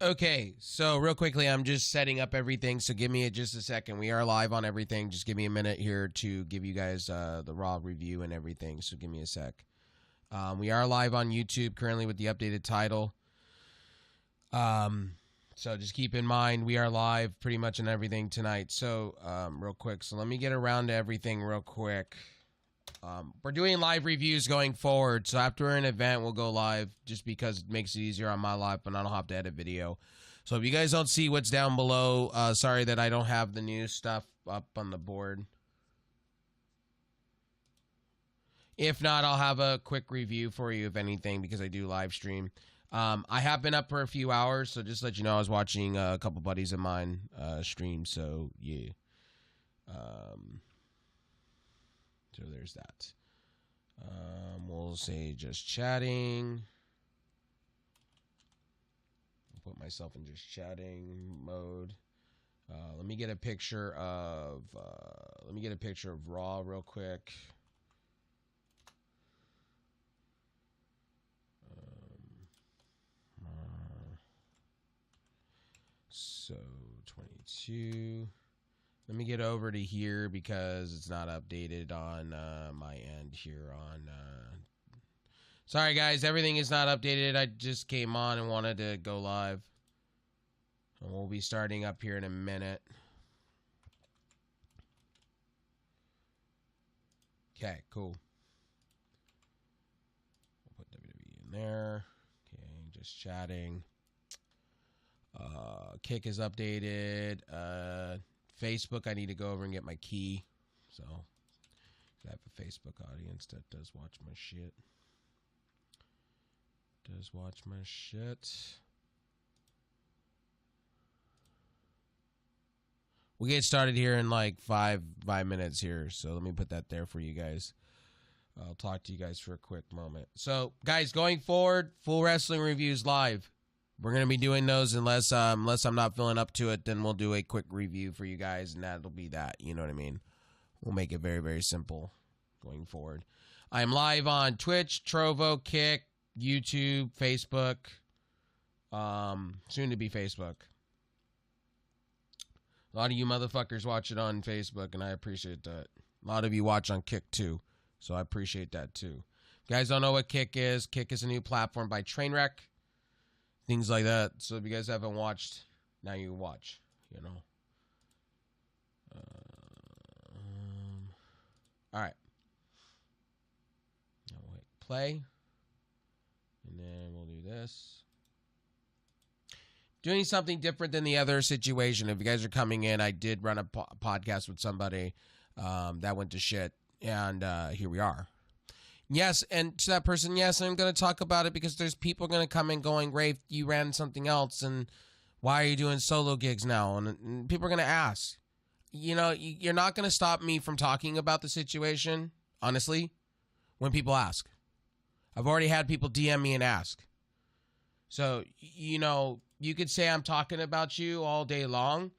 Okay, so real quickly, I'm just setting up everything, so give me just a second. We are live on everything. Just give me a minute here to give you guys the raw review and everything, so give me a sec. We are live on YouTube currently with the updated title. So just keep in mind, we are live pretty much on everything tonight. So real quick, so let me get around to everything real quick. We're doing live reviews going forward, so after an event, we'll go live just because it makes it easier on my life, and I don't have to edit video. So if you guys don't see what's down below, sorry that I don't have the new stuff up on the board. If not, I'll have a quick review for you, if anything, because I do live stream. I have been up for a few hours, so just to let you know, I was watching a couple buddies of mine stream, so yeah. So there's that. We'll say just chatting. I'll put myself in just chatting mode. Let me get a picture of Raw real quick. So 22. Let me get over to here because it's not updated on my end here on... Sorry, guys. Everything is not updated. I just came on and wanted to go live. And we'll be starting up here in a minute. Okay, cool. We'll put WWE in there. Okay, just chatting. Kick is updated. Facebook, I need to go over and get my key. So, I have a Facebook audience that does watch my shit. We'll get started here in like five minutes here. So, let me put that there for you guys. I'll talk to you guys for a quick moment. So, guys, going forward, full wrestling reviews live. We're going to be doing those unless I'm not feeling up to it, then we'll do a quick review for you guys, and that'll be that. You know what I mean? We'll make it very, very simple going forward. I'm live on Twitch, Trovo, Kick, YouTube, Facebook, soon to be Facebook. A lot of you motherfuckers watch it on Facebook, and I appreciate that. A lot of you watch on Kick, too, so I appreciate that, too. If you guys don't know what Kick is a new platform by Trainwreck. Things like that. So if you guys haven't watched, now you watch, you know. All right. Now we'll hit play. And then we'll do this. Doing something different than the other situation. If you guys are coming in, I did run a podcast with somebody that went to shit. And here we are. Yes, and to that person, yes, I'm going to talk about it because there's people going to come in going, Rafe, you ran something else, and why are you doing solo gigs now? And people are going to ask. You know, you're not going to stop me from talking about the situation, honestly, when people ask. I've already had people DM me and ask. So, you know, you could say I'm talking about you all day long,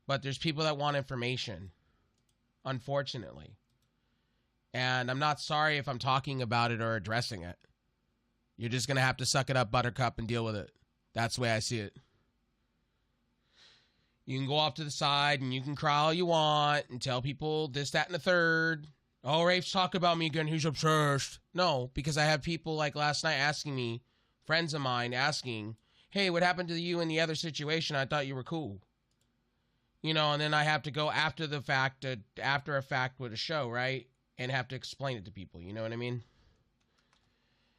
but there's people that want information, unfortunately. And I'm not sorry if I'm talking about it or addressing it. You're just going to have to suck it up, buttercup, and deal with it. That's the way I see it. You can go off to the side and you can cry all you want and tell people this, that, and the third. Oh, Rafe's talking about me again. He's obsessed. No, because I have people like last night asking me, friends of mine asking, hey, what happened to you in the other situation? I thought you were cool. You know, and then I have to go after a fact with a show, right? And have to explain it to people, you know what I mean?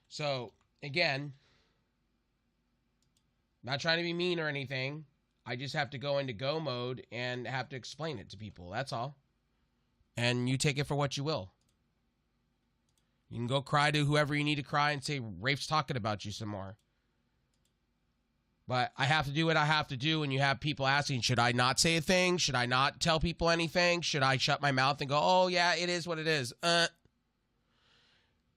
So, again, not trying to be mean or anything. I just have to go into go mode and have to explain it to people, that's all. And you take it for what you will. You can go cry to whoever you need to cry and say, Rafe's talking about you some more. But I have to do what I have to do, and you have people asking, should I not say a thing? Should I not tell people anything? Should I shut my mouth and go, oh, yeah, it is what it is?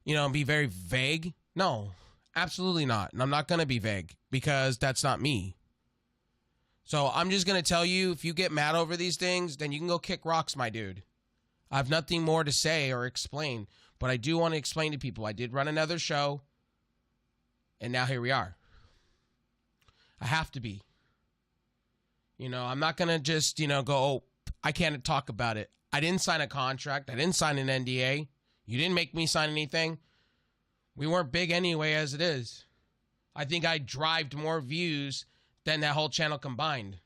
You know, and be very vague? No, absolutely not. And I'm not going to be vague because that's not me. So I'm just going to tell you, if you get mad over these things, then you can go kick rocks, my dude. I have nothing more to say or explain, but I do want to explain to people. I did run another show, and now here we are. I have to be. I'm not going to just, go, oh, I can't talk about it. I didn't sign a contract. I didn't sign an NDA. You didn't make me sign anything. We weren't big anyway as it is. I think I drived more views than that whole channel combined.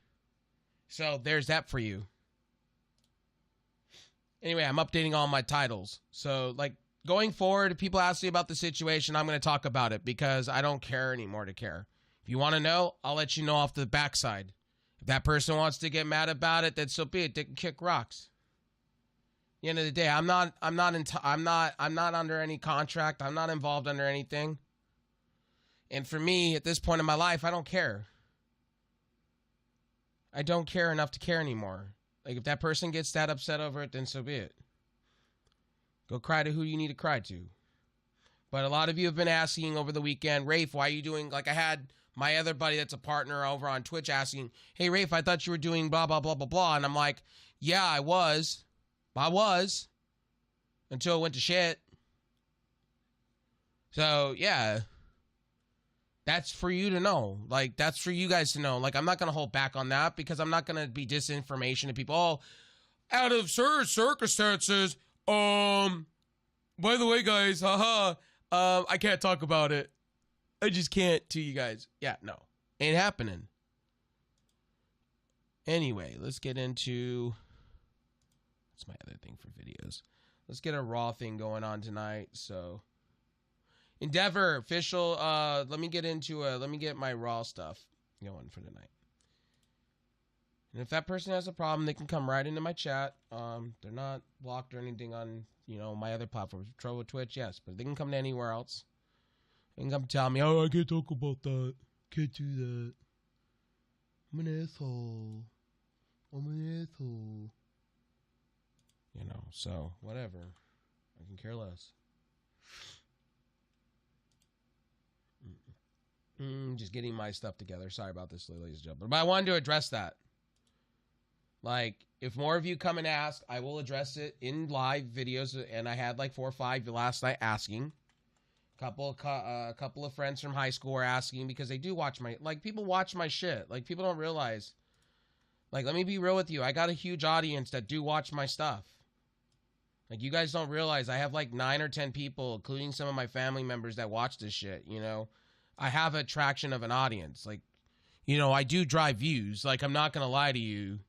So there's that for you. Anyway, I'm updating all my titles. So, going forward, if people ask me about the situation, I'm going to talk about it because I don't care anymore to care. If you want to know, I'll let you know off the backside. If that person wants to get mad about it, then so be it. They can kick rocks. At the end of the day, I'm not under any contract. I'm not involved under anything. And for me, at this point in my life, I don't care. I don't care enough to care anymore. If that person gets that upset over it, then so be it. Go cry to who you need to cry to. But a lot of you have been asking over the weekend, Rafe, why are you doing, I had my other buddy that's a partner over on Twitch asking, hey, Rafe, I thought you were doing blah, blah, blah, blah, blah. And I'm like, yeah, I was. Until it went to shit. So, yeah. That's for you to know. That's for you guys to know. I'm not going to hold back on that because I'm not going to be disinformation to people. Oh, out of certain circumstances, by the way, guys, I can't talk about it. I just can't to you guys. Yeah, no. Ain't happening. Anyway, let's get into... That's my other thing for videos. Let's get a Raw thing going on tonight, so... Endeavor, official, let me get my Raw stuff going for tonight. And if that person has a problem, they can come right into my chat. They're not blocked or anything on, my other platforms. Trovo, Twitch, yes, but they can come to anywhere else. They can come tell me, oh, I can't talk about that. Can't do that. I'm an asshole. So, whatever. I can care less. Just getting my stuff together. Sorry about this, ladies and gentlemen. But I wanted to address that. If more of you come and ask, I will address it in live videos. And I had 4 or 5 last night asking. A couple of friends from high school were asking because they do watch my... people watch my shit. People don't realize. Let me be real with you. I got a huge audience that do watch my stuff. You guys don't realize I have 9 or 10 people, including some of my family members that watch this shit, I have a traction of an audience. I do drive views. I'm not going to lie to you.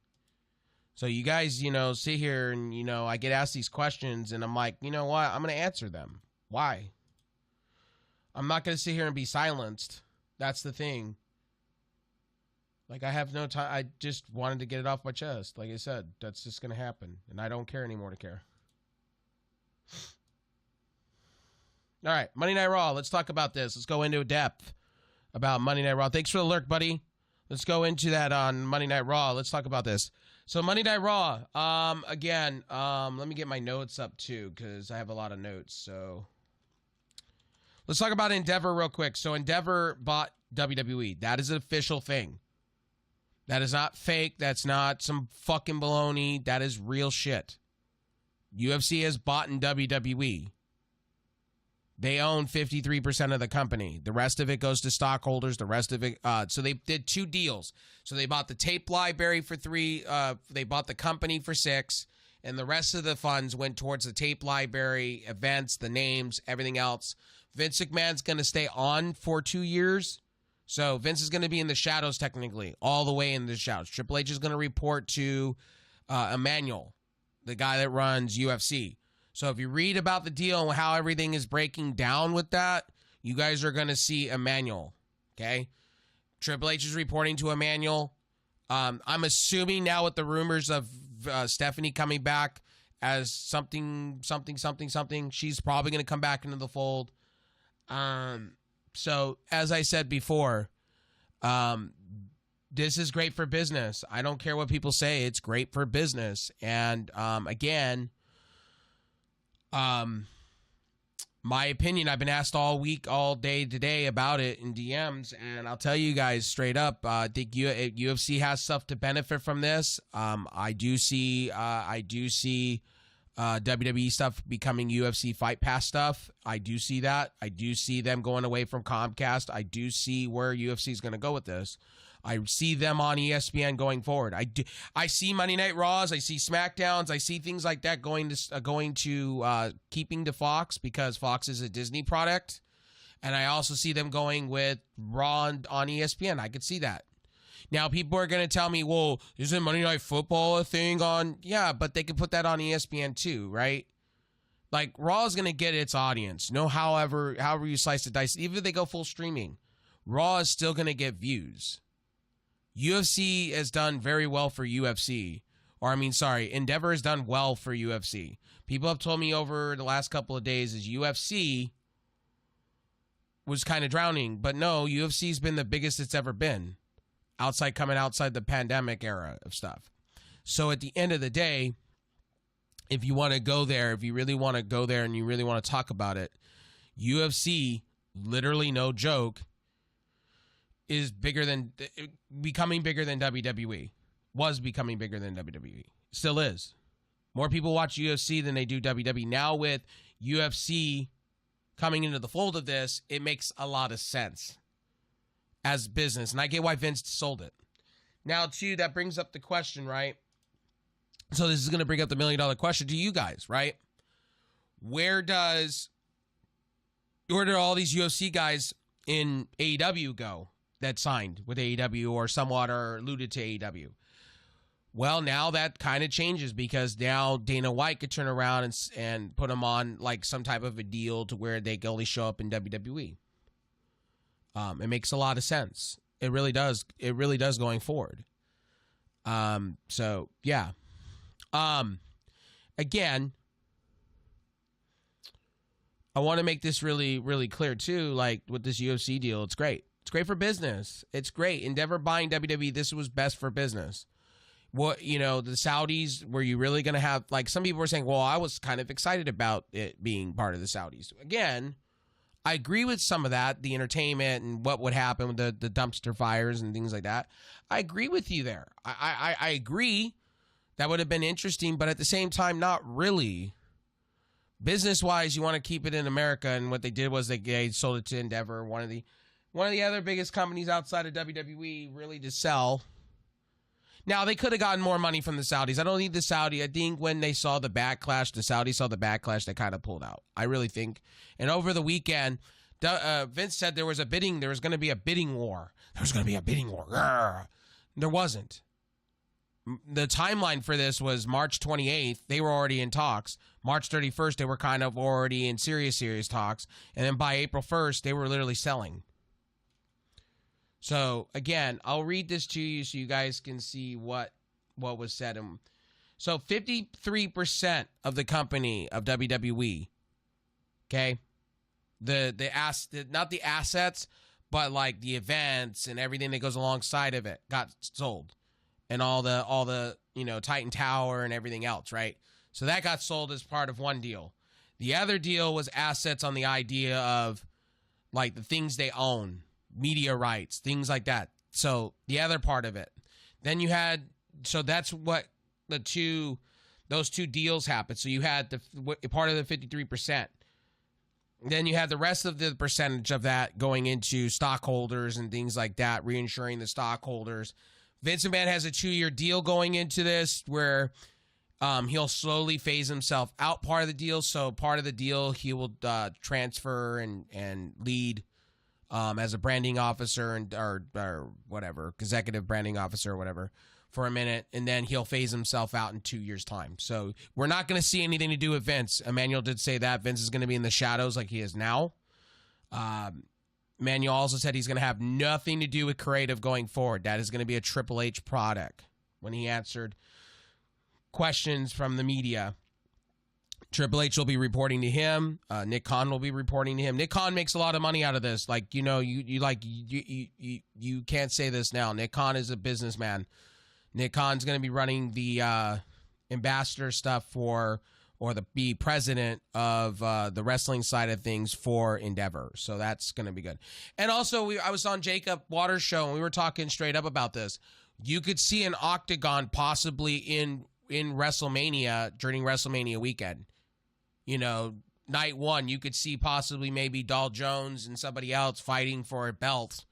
So you guys, sit here and, I get asked these questions and I'm like, you know what? I'm going to answer them. Why? I'm not going to sit here and be silenced. That's the thing. I have no time. I just wanted to get it off my chest. Like I said, that's just going to happen. And I don't care anymore to care. All right, Monday Night Raw. Let's talk about this. Let's go into depth about Monday Night Raw. Thanks for the lurk, buddy. Let's go into that on Monday Night Raw. Let's talk about this. So Monday Night Raw. Again, let me get my notes up too because I have a lot of notes. So let's talk about Endeavor real quick. So Endeavor bought WWE. That is an official thing. That is not fake. That's not some fucking baloney. That is real shit. UFC has bought in WWE. They own 53% of the company. The rest of it goes to stockholders. The rest of it, so they did 2 deals. So they bought the tape library for 3. They bought the company for 6, and the rest of the funds went towards the tape library, events, the names, everything else. Vince McMahon's going to stay on for 2 years. So Vince is going to be in the shadows technically, all the way in the shadows. Triple H is going to report to Emmanuel, the guy that runs UFC. So if you read about the deal and how everything is breaking down with that, you guys are going to see Emmanuel, okay? Triple H is reporting to Emmanuel. I'm assuming now with the rumors of Stephanie coming back as something, she's probably going to come back into the fold. So as I said before, this is great for business. I don't care what people say. It's great for business. And again... my opinion, I've been asked all week, all day today about it in DMs, and I'll tell you guys straight up, I think UFC has stuff to benefit from this. I do see WWE stuff becoming UFC Fight Pass stuff. I do see that. I do see them going away from Comcast. I do see where UFC is going to go with this. I see them on ESPN going forward. I see Monday Night Raws. I see SmackDowns. I see things like that going to keeping to Fox because Fox is a Disney product. And I also see them going with Raw on ESPN. I could see that. Now, people are going to tell me, well, isn't Monday Night Football a thing on? Yeah, but they could put that on ESPN too, right? Like, Raw is going to get its audience. However you slice the dice, even if they go full streaming, Raw is still going to get views. UFC has done very well for UFC. Endeavor has done well for UFC. People have told me over the last couple of days is UFC was kind of drowning. But no, UFC's been the biggest it's ever been. Coming outside the pandemic era of stuff. So at the end of the day, if you want to go there, if you really want to go there and you really want to talk about it, UFC, literally no joke, is becoming bigger than WWE. Was becoming bigger than WWE. Still is. More people watch UFC than they do WWE. Now with UFC coming into the fold of this, it makes a lot of sense as business. And I get why Vince sold it. Now, too, that brings up the question, right? So this is going to bring up the $1 million question to you guys, right? Where did all these UFC guys in AEW go that signed with AEW or somewhat are alluded to AEW? Well, now that kind of changes because now Dana White could turn around and put them on like some type of a deal to where they can only show up in WWE. It makes a lot of sense. It really does. It really does going forward. So yeah. Again, I want to make this really, really clear too. Like with this UFC deal, it's great. It's great for business. It's great. Endeavor buying WWE. This was best for business. What, the Saudis, were you really going to have, like some people were saying, well, I was kind of excited about it being part of the Saudis. Again, I agree with some of that, the entertainment and what would happen with the dumpster fires and things like that. I agree with you there. I agree that would have been interesting, but at the same time, not really. Business-wise, you want to keep it in America, and what they did was they sold it to Endeavor, one of the other biggest companies outside of WWE, really to sell. Now, they could have gotten more money from the Saudis. I don't think the Saudi. I think when they saw the backlash, the Saudis saw the backlash, they kind of pulled out. I really think. And over the weekend, Vince said there was going to be a bidding war. There was going to be a bidding war. Grr. There wasn't. The timeline for this was March 28th. They were already in talks. March 31st, they were kind of already in serious talks. And then by April 1st, they were literally selling. So, again, I'll read this to you so you guys can see what was said. So, 53% of the company of WWE, okay, not the assets, but like the events and everything that goes alongside of it got sold. And all the Titan Tower and everything else, right? So that got sold as part of one deal. The other deal was assets on the idea of like the things they own, media rights, things like that. So the other part of it. Then you had, so that's what those two deals happened. So you had the part of the 53%. Then you had the rest of the percentage of that going into stockholders and things like that, reinsuring the stockholders. Vince McMahon has a 2-year deal going into this where he'll slowly phase himself out part of the deal. So part of the deal he will transfer and lead as a branding officer or whatever, executive branding officer or whatever for a minute. And then he'll phase himself out in 2 years' time. So we're not going to see anything to do with Vince. Emmanuel did say that. Vince is going to be in the shadows like he is now. Manuel also said he's going to have nothing to do with creative going forward. That is going to be a Triple H product. When he answered questions from the media, Triple H will be reporting to him. Nick Khan will be reporting to him. Nick Khan makes a lot of money out of this. Like, you can't say this now. Nick Khan is a businessman. Nick Khan's going to be running the ambassador stuff be president of the wrestling side of things for Endeavor. So that's going to be good. And also, I was on Jacob Waters' show, and we were talking straight up about this. You could see an octagon possibly in WrestleMania during WrestleMania weekend. Night one, you could see possibly maybe Doll Jones and somebody else fighting for a belt,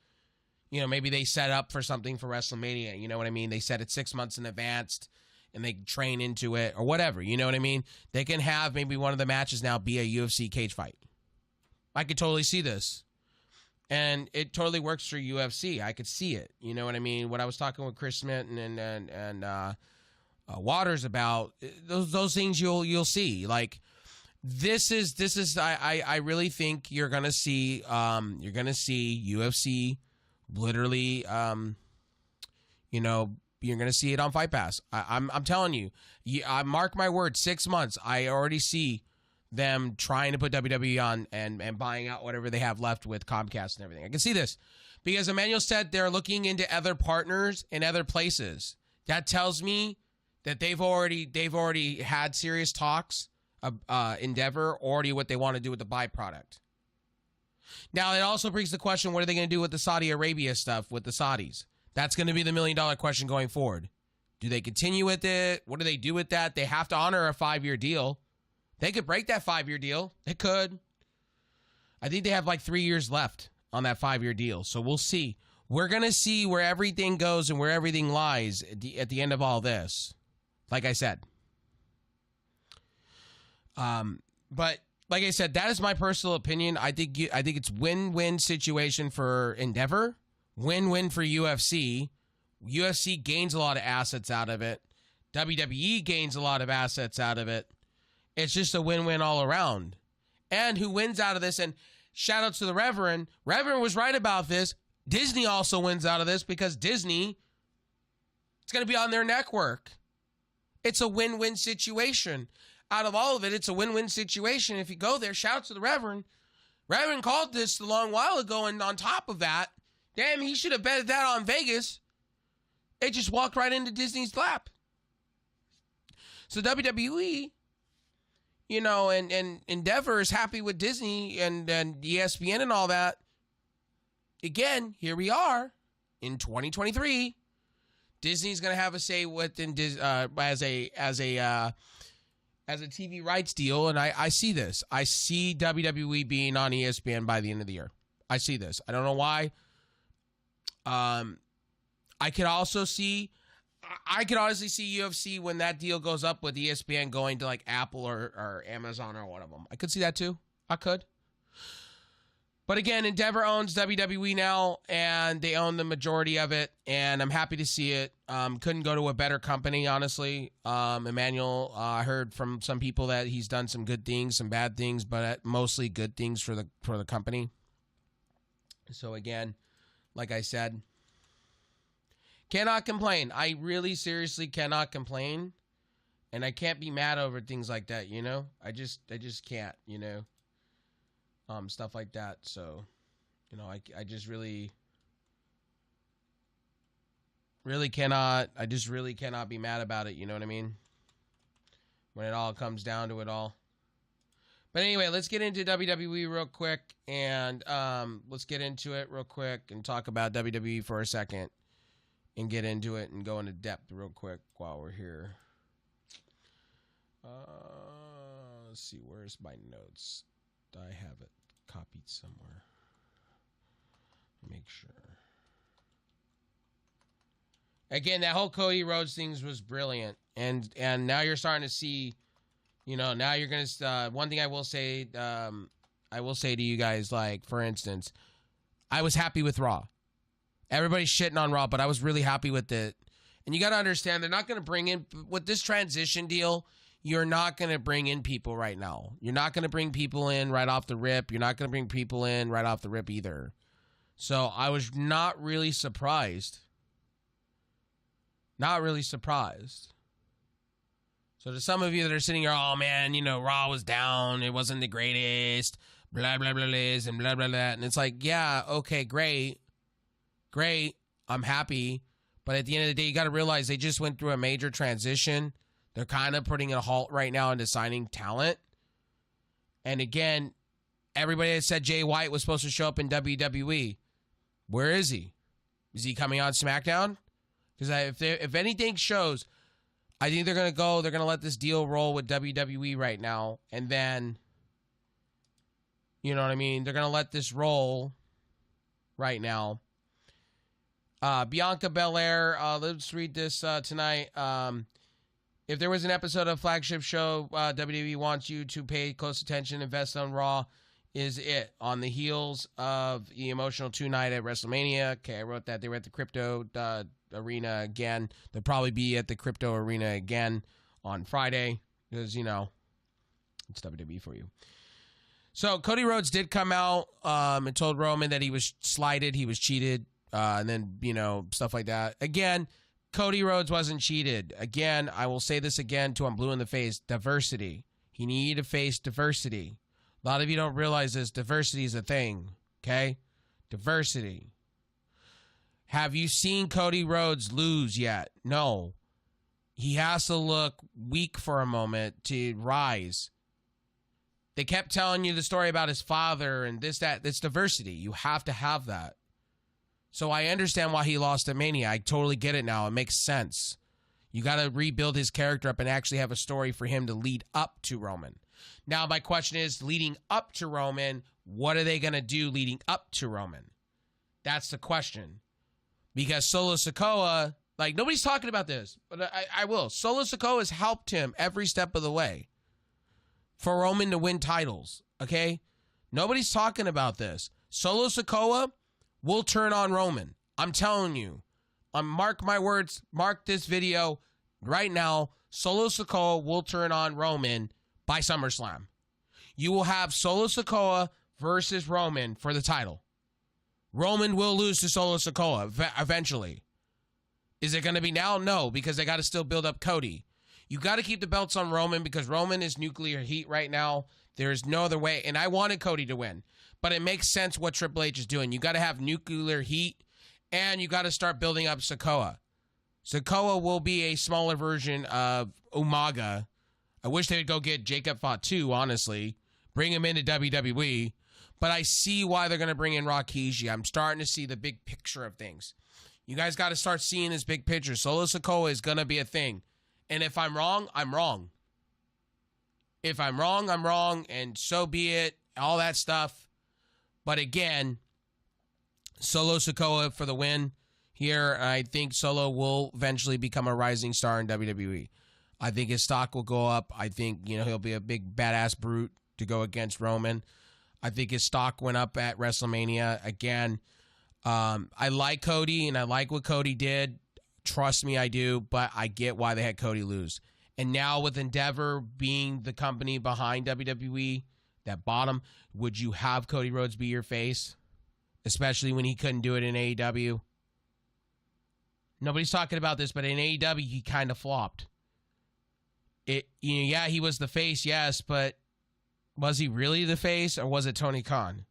You know, maybe they set up for something for WrestleMania. You know what I mean? They set it 6 months in advance and they train into it or whatever. You know what I mean? They can have maybe one of the matches now be a UFC cage fight. I could totally see this. And it totally works for UFC. I could see it. You know what I mean? What I was talking with Chris Smith and Waters about, those things you'll see. Like, this is I really think you're gonna see UFC literally you know, you're gonna see it on Fight Pass. I'm telling you, I mark my word, 6 months. I already see them trying to put WWE on and buying out whatever they have left with Comcast and everything. I can see this because Emmanuel said they're looking into other partners in other places. That tells me that they've already had serious talks. Endeavor already what they want to do with the byproduct. Now it also brings the question: what are they going to do with the Saudi Arabia stuff with the Saudis? That's going to be the $1 million question going forward. Do they continue with it? What do they do with that? They have to honor a 5-year deal. They could break that 5-year deal. They could. I think they have like 3 years left on that 5-year deal. So we'll see. We're going to see where everything goes and where everything lies at the end of all this. Like I said. But like I said, that is my personal opinion. I think it's win-win situation for Endeavor, win-win for UFC. UFC gains a lot of assets out of it. WWE gains a lot of assets out of it. It's just a win-win all around. And who wins out of this? And shout out to the Reverend. Reverend was right about this. Disney also wins out of this because Disney, it's going to be on their network. It's a win-win situation. Out of all of it, it's a win-win situation. If you go there, shout out to the Reverend. Reverend called this a long while ago, and on top of that, damn, he should have betted that on Vegas. It just walked right into Disney's lap. So WWE, you know, and Endeavor is happy with Disney and ESPN and all that. Again, here we are in 2023. Disney's going to have a say within as a TV rights deal, and I see this. I see WWE being on ESPN by the end of the year. I see this. I don't know why. I could honestly see UFC when that deal goes up with ESPN going to like Apple or Amazon or one of them. I could see that too. I could. But again, Endeavor owns WWE now, and they own the majority of it, and I'm happy to see it. Couldn't go to a better company, honestly. Emmanuel, I heard from some people that he's done some good things, some bad things, but mostly good things for the company. So again, like I said, cannot complain. I really seriously cannot complain, and I can't be mad over things like that, you know? I just can't, you know? Stuff like that. So, you know, I just really cannot, be mad about it. You know what I mean? When it all comes down to it all. But anyway, let's get into WWE real quick, and let's get into it real quick and talk about WWE for a second and get into it and go into depth real quick while we're here. Let's see, where's my notes? I have it copied somewhere. Make sure. Again, that whole Cody Rhodes things was brilliant, and now you're starting to see, you know, now you're gonna. One thing I will say to you guys, like for instance, I was happy with Raw. Everybody's shitting on Raw, but I was really happy with it. And you got to understand, they're not going to bring in with this transition deal. You're not going to bring in people right now. You're not going to bring people in right off the rip. You're not going to bring people in right off the rip either. So I was not really surprised. Not really surprised. So to some of you that are sitting here, oh man, you know, Raw was down. It wasn't the greatest. Blah, blah, blah, blah, and blah, blah, blah. And it's like, yeah, okay, great. Great. I'm happy. But at the end of the day, you got to realize they just went through a major transition. They're kind of putting a halt right now into signing talent. And again, everybody that said Jay White was supposed to show up in WWE. Where is he? Is he coming on SmackDown? Because if anything shows, I think they're going to let this deal roll with WWE right now. And then, you know what I mean? They're going to let this roll right now. Bianca Belair, let's read this tonight. If there was an episode of flagship show WWE wants you to pay close attention, invest on Raw, is it. On the heels of the emotional 2-night at WrestleMania. Okay, I wrote that. They were at the Crypto Arena again. They'll probably be at the Crypto Arena again on Friday because, it's WWE for you. So Cody Rhodes did come out and told Roman that he was slighted, he was cheated, and then, stuff like that. Again, Cody Rhodes wasn't cheated. Again, I will say this again till I'm blue in the face. Diversity. He needed to face diversity. A lot of you don't realize this. Diversity is a thing, okay? Diversity. Have you seen Cody Rhodes lose yet? No. He has to look weak for a moment to rise. They kept telling you the story about his father and this, that. It's diversity. You have to have that. So I understand why he lost at Mania. I totally get it now. It makes sense. You got to rebuild his character up and actually have a story for him to lead up to Roman. Now, my question is, leading up to Roman, what are they going to do leading up to Roman? That's the question. Because Solo Sikoa, nobody's talking about this, but I will. Solo Sikoa has helped him every step of the way for Roman to win titles, okay? Nobody's talking about this. Solo Sikoa will turn on Roman. I'm telling you. Mark my words. Mark this video right now. Solo Sikoa will turn on Roman by SummerSlam. You will have Solo Sikoa versus Roman for the title. Roman will lose to Solo Sikoa eventually. Is it going to be now? No, because they got to still build up Cody. You got to keep the belts on Roman because Roman is nuclear heat right now. There's no other way. And I wanted Cody to win. But it makes sense what Triple H is doing. You got to have nuclear heat, and you got to start building up Sikoa. Sikoa will be a smaller version of Umaga. I wish they would go get Jacob Fatu, honestly. Bring him into WWE. But I see why they're going to bring in Rikishi. I'm starting to see the big picture of things. You guys got to start seeing this big picture. Solo Sikoa is going to be a thing. And if I'm wrong, I'm wrong. If I'm wrong, I'm wrong. And so be it. All that stuff. But again, Solo Sikoa for the win here. I think Solo will eventually become a rising star in WWE. I think his stock will go up. I think, he'll be a big badass brute to go against Roman. I think his stock went up at WrestleMania. Again, I like Cody and I like what Cody did. Trust me, I do. But I get why they had Cody lose. And now with Endeavor being the company behind WWE, that bottom, would you have Cody Rhodes be your face? Especially when he couldn't do it in AEW. Nobody's talking about this, but in AEW, he kind of flopped. Yeah, he was the face, yes, but was he really the face, or was it Tony Khan?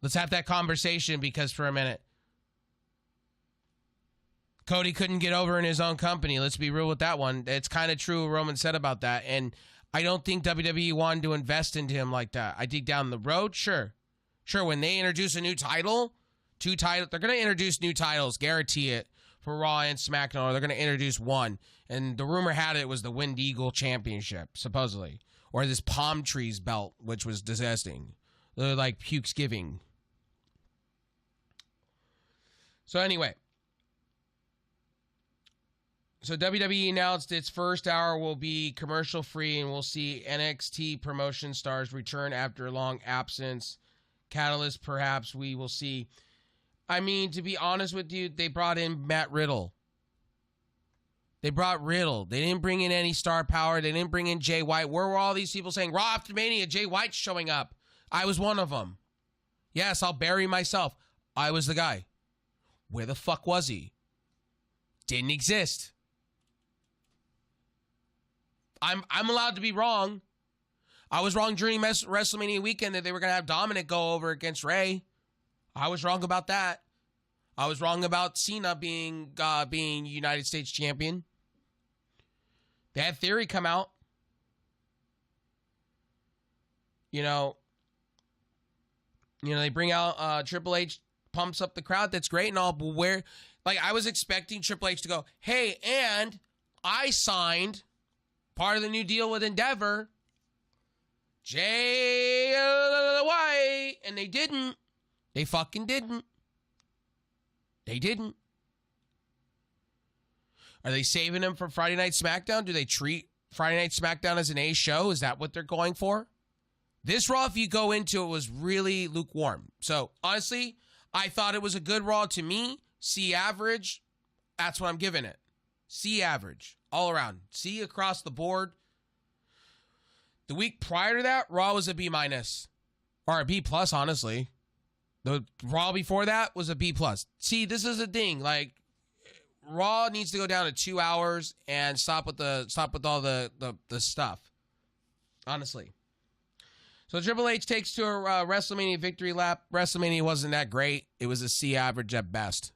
Let's have that conversation, because for a minute, Cody couldn't get over in his own company. Let's be real with that one. It's kind of true what Roman said about that, and I don't think WWE wanted to invest into him like that. I think down the road, sure. Sure, when they introduce a new title, they're going to introduce new titles, guarantee it, for Raw and SmackDown, or they're going to introduce one. And the rumor had it was the Wind Eagle Championship, supposedly. Or this Palm Trees belt, which was disgusting. They're like pukes giving. So anyway. So WWE announced its first hour will be commercial free, and we'll see NXT promotion stars return after a long absence. Catalyst, perhaps we will see. I mean, to be honest with you, they brought in Matt Riddle. They brought Riddle. They didn't bring in any star power. They didn't bring in Jay White. Where were all these people saying, Raw after Mania, Jay White's showing up? I was one of them. Yes, I'll bury myself. I was the guy. Where the fuck was he? Didn't exist. I'm allowed to be wrong. I was wrong during WrestleMania weekend that they were going to have Dominic go over against Ray. I was wrong about that. I was wrong about Cena being United States champion. They had Theory come out. They bring out Triple H, pumps up the crowd. That's great and all, but where? I was expecting Triple H to go, hey, and I signed part of the new deal with Endeavor, Jay White, and they didn't. They fucking didn't. They didn't. Are they saving him for Friday Night SmackDown? Do they treat Friday Night SmackDown as an A show? Is that what they're going for? This Raw, if you go into it, was really lukewarm. So, honestly, I thought it was a good Raw to me. C average, that's what I'm giving it. C average, all around. C across the board. The week prior to that, Raw was a B minus. Or a B plus, honestly. The Raw before that was a B plus. See, this is the thing. Like, Raw needs to go down to 2 hours and stop with all the stuff. Honestly. So Triple H takes to a WrestleMania victory lap. WrestleMania wasn't that great. It was a C average at best.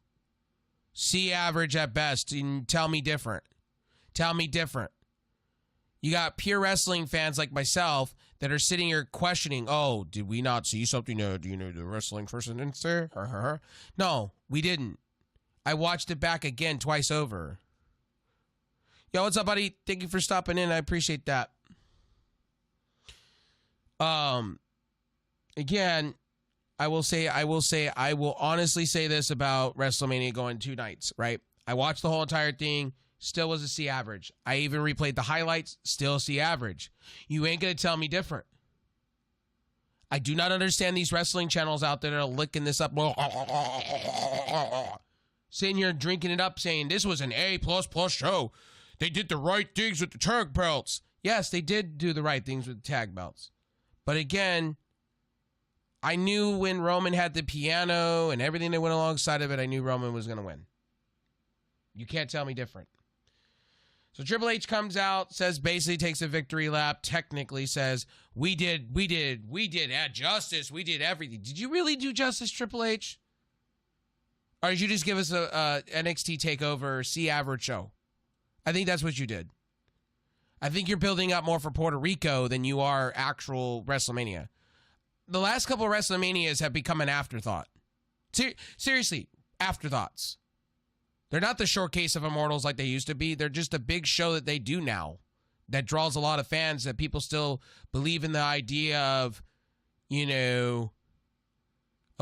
C average at best. And tell me different. Tell me different. You got pure wrestling fans like myself that are sitting here questioning, oh, did we not see something? Do you know the wrestling person didn't say? No, we didn't. I watched it back again twice over. Yo, what's up, buddy? Thank you for stopping in. I appreciate that. Again, I will honestly say this about WrestleMania going 2 nights, right? I watched the whole entire thing. Still was a C average. I even replayed the highlights. Still C average. You ain't going to tell me different. I do not understand these wrestling channels out there that are licking this up. Sitting here drinking it up saying this was an A++ show. They did the right things with the tag belts. Yes, they did do the right things with the tag belts. But again, I knew when Roman had the piano and everything that went alongside of it, I knew Roman was going to win. You can't tell me different. So Triple H comes out, says basically takes a victory lap, technically says, we did add justice, we did everything. Did you really do justice, Triple H? Or did you just give us a NXT TakeOver C average show? I think that's what you did. I think you're building up more for Puerto Rico than you are actual WrestleMania. The last couple of WrestleManias have become an afterthought. Seriously, afterthoughts. They're not the showcase of Immortals like they used to be. They're just a big show that they do now that draws a lot of fans, that people still believe in the idea of, of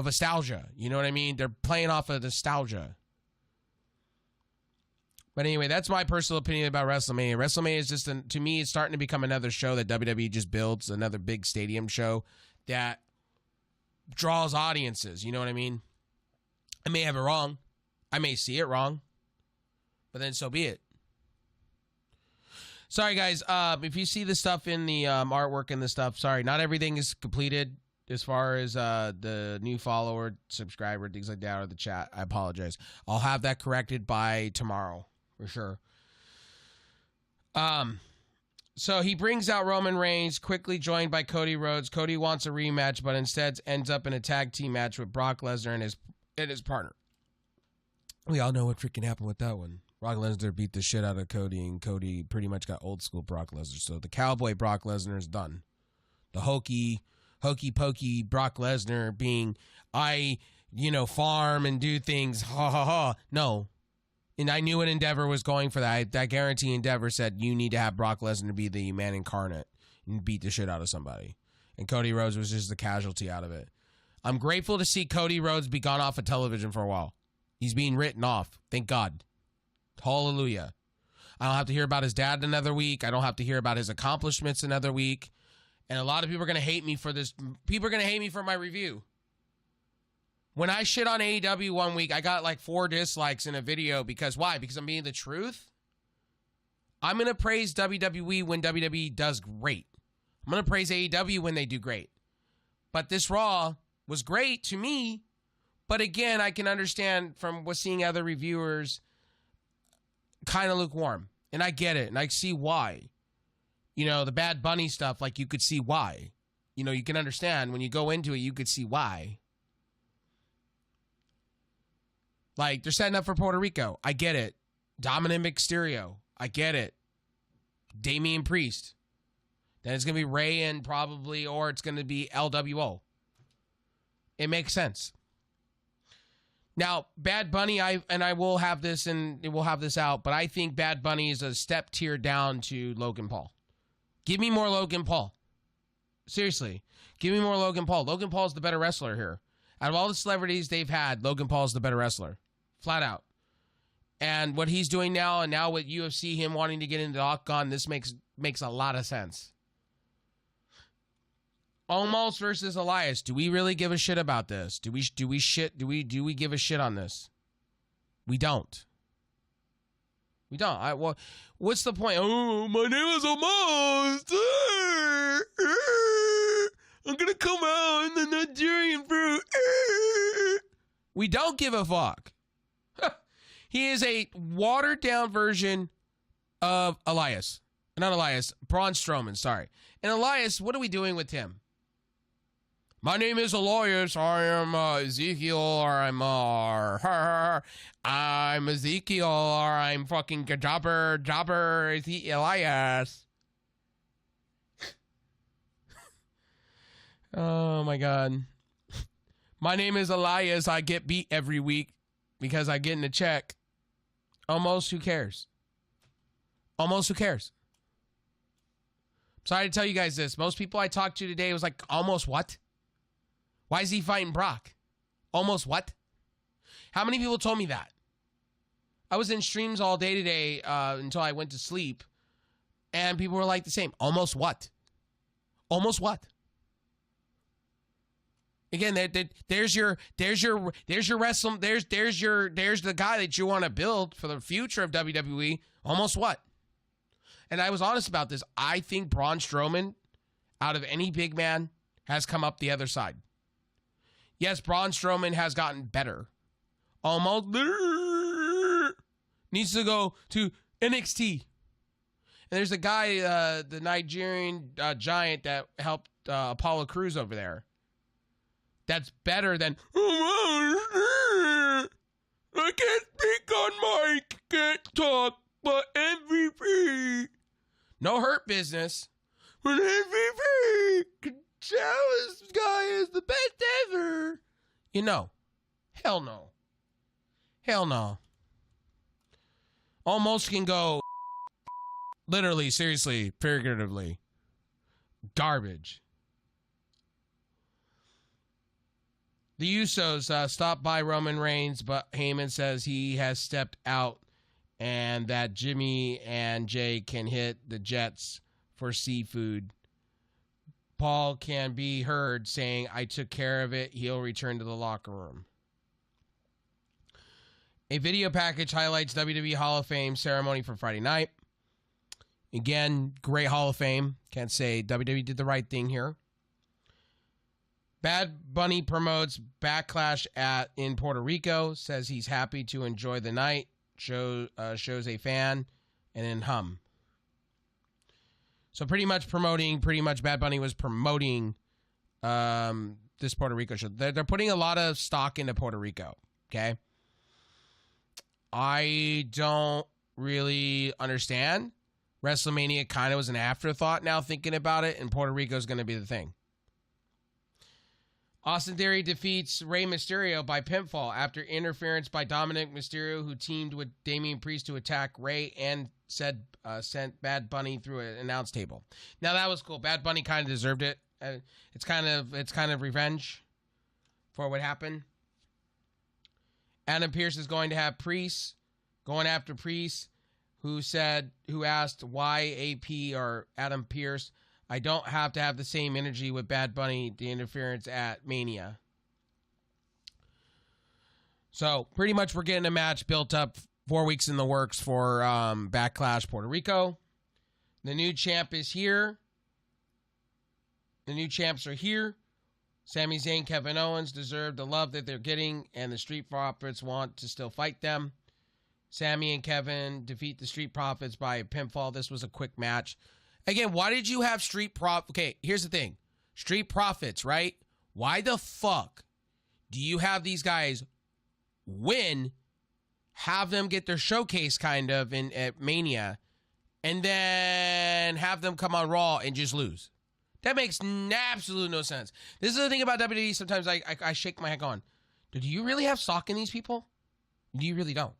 nostalgia. You know what I mean? They're playing off of nostalgia. But anyway, that's my personal opinion about WrestleMania. WrestleMania is just, to me, it's starting to become another show that WWE just builds, another big stadium show that draws audiences. You know what I mean? I may have it wrong. I may see it wrong. But then so be it. Sorry, guys. If you see the stuff in the artwork and the stuff, sorry, not everything is completed as far as the new follower, subscriber, things like that, or the chat. I apologize. I'll have that corrected by tomorrow. For sure. So he brings out Roman Reigns, quickly joined by Cody Rhodes. Cody wants a rematch, but instead ends up in a tag team match with Brock Lesnar and his partner. We all know what freaking happened with that one. Brock Lesnar beat the shit out of Cody, and Cody pretty much got old school Brock Lesnar. So the cowboy Brock Lesnar is done. The hokey pokey Brock Lesnar being, farm and do things, ha ha ha. No. And I knew what Endeavor was going for that. I guarantee Endeavor said, you need to have Brock Lesnar be the man incarnate and beat the shit out of somebody. And Cody Rhodes was just the casualty out of it. I'm grateful to see Cody Rhodes be gone off of television for a while. He's being written off. Thank God. Hallelujah. I don't have to hear about his dad another week. I don't have to hear about his accomplishments another week. And a lot of people are going to hate me for this. People are going to hate me for my review. When I shit on AEW one week, I got like 4 dislikes in a video. Because why? Because I'm being the truth? I'm going to praise WWE when WWE does great. I'm going to praise AEW when they do great. But this Raw was great to me. But again, I can understand from seeing other reviewers kind of lukewarm. And I get it. And I see why. The Bad Bunny stuff, like you could see why. You can understand when you go into it, you could see why. Like, they're setting up for Puerto Rico. I get it. Dominic Mysterio. I get it. Damian Priest. Then it's going to be Ray and probably, or it's going to be LWO. It makes sense. Now, Bad Bunny, I will have this, and we'll have this out, but I think Bad Bunny is a step tier down to Logan Paul. Give me more Logan Paul. Seriously. Give me more Logan Paul. Logan Paul's the better wrestler here. Out of all the celebrities they've had, Logan Paul's the better wrestler. Flat out. And what he's doing now, and now with UFC, him wanting to get into the octagon, this makes a lot of sense. Omos versus Elias. Do we really give a shit about this? Do we give a shit on this? We don't. We don't. Well, what's the point? Oh, my name is Omos. I'm gonna come out in the Nigerian fruit. We don't give a fuck. He is a watered down version of Elias. Not Elias, Braun Strowman, sorry. And Elias, what are we doing with him? My name is Elias. I am Ezekiel, or I'm Ezekiel, or I'm fucking Jobber Elias. Oh my God. My name is Elias. I get beat every week because I get in a check. Almost who cares? Almost who cares? Sorry to tell you guys this. Most people I talked to today was like, almost what? Why is he fighting Brock? Almost what? How many people told me that? I was in streams all day today until I went to sleep, and people were like the same. Almost what? Almost what? Again, there's your wrestling. There's the guy that you want to build for the future of WWE. Almost what? And I was honest about this. I think Braun Strowman, out of any big man, has come up the other side. Yes, Braun Strowman has gotten better. Almost needs to go to NXT. And there's a guy, the Nigerian giant that helped Apollo Crews over there. That's better than, I can't speak on mic, can't talk, but MVP. No hurt business. But MVP can tell this guy is the best ever. You know, hell no. Hell no. Almost can go, literally, seriously, figuratively. Garbage. The Usos stopped by Roman Reigns, but Heyman says he has stepped out and that Jimmy and Jay can hit the Jets for seafood. Paul can be heard saying, I took care of it. He'll return to the locker room. A video package highlights WWE Hall of Fame ceremony for Friday night. Again, great Hall of Fame. Can't say WWE did the right thing here. Bad Bunny promotes Backlash in Puerto Rico, says he's happy to enjoy the night, shows a fan, and then hum. So pretty much Bad Bunny was promoting this Puerto Rico show. They're putting a lot of stock into Puerto Rico, okay? I don't really understand. Wrestlemania kind of was an afterthought now thinking about it, and Puerto Rico is going to be the thing. Austin Theory defeats Rey Mysterio by pinfall after interference by Dominic Mysterio, who teamed with Damian Priest to attack Rey and sent Bad Bunny through an announce table. Now that was cool. Bad Bunny kind of deserved it. It's kind of revenge for what happened. Adam Pearce is going to have Priest going after Priest, who asked why AP or Adam Pearce. I don't have to have the same energy with Bad Bunny, the interference at Mania. So, pretty much we're getting a match built up 4 weeks in the works for Backlash Puerto Rico. The new champ is here. The new champs are here. Sami Zayn, Kevin Owens deserve the love that they're getting, and the Street Profits want to still fight them. Sami and Kevin defeat the Street Profits by a pinfall. This was a quick match. Again, why did you have Street Profits? Okay, here's the thing. Street Profits, right? Why the fuck do you have these guys win, have them get their showcase kind of at Mania, and then have them come on Raw and just lose? That makes absolutely no sense. This is the thing about WWE. Sometimes I shake my head on. Do you really have stock in these people? Do you really don't?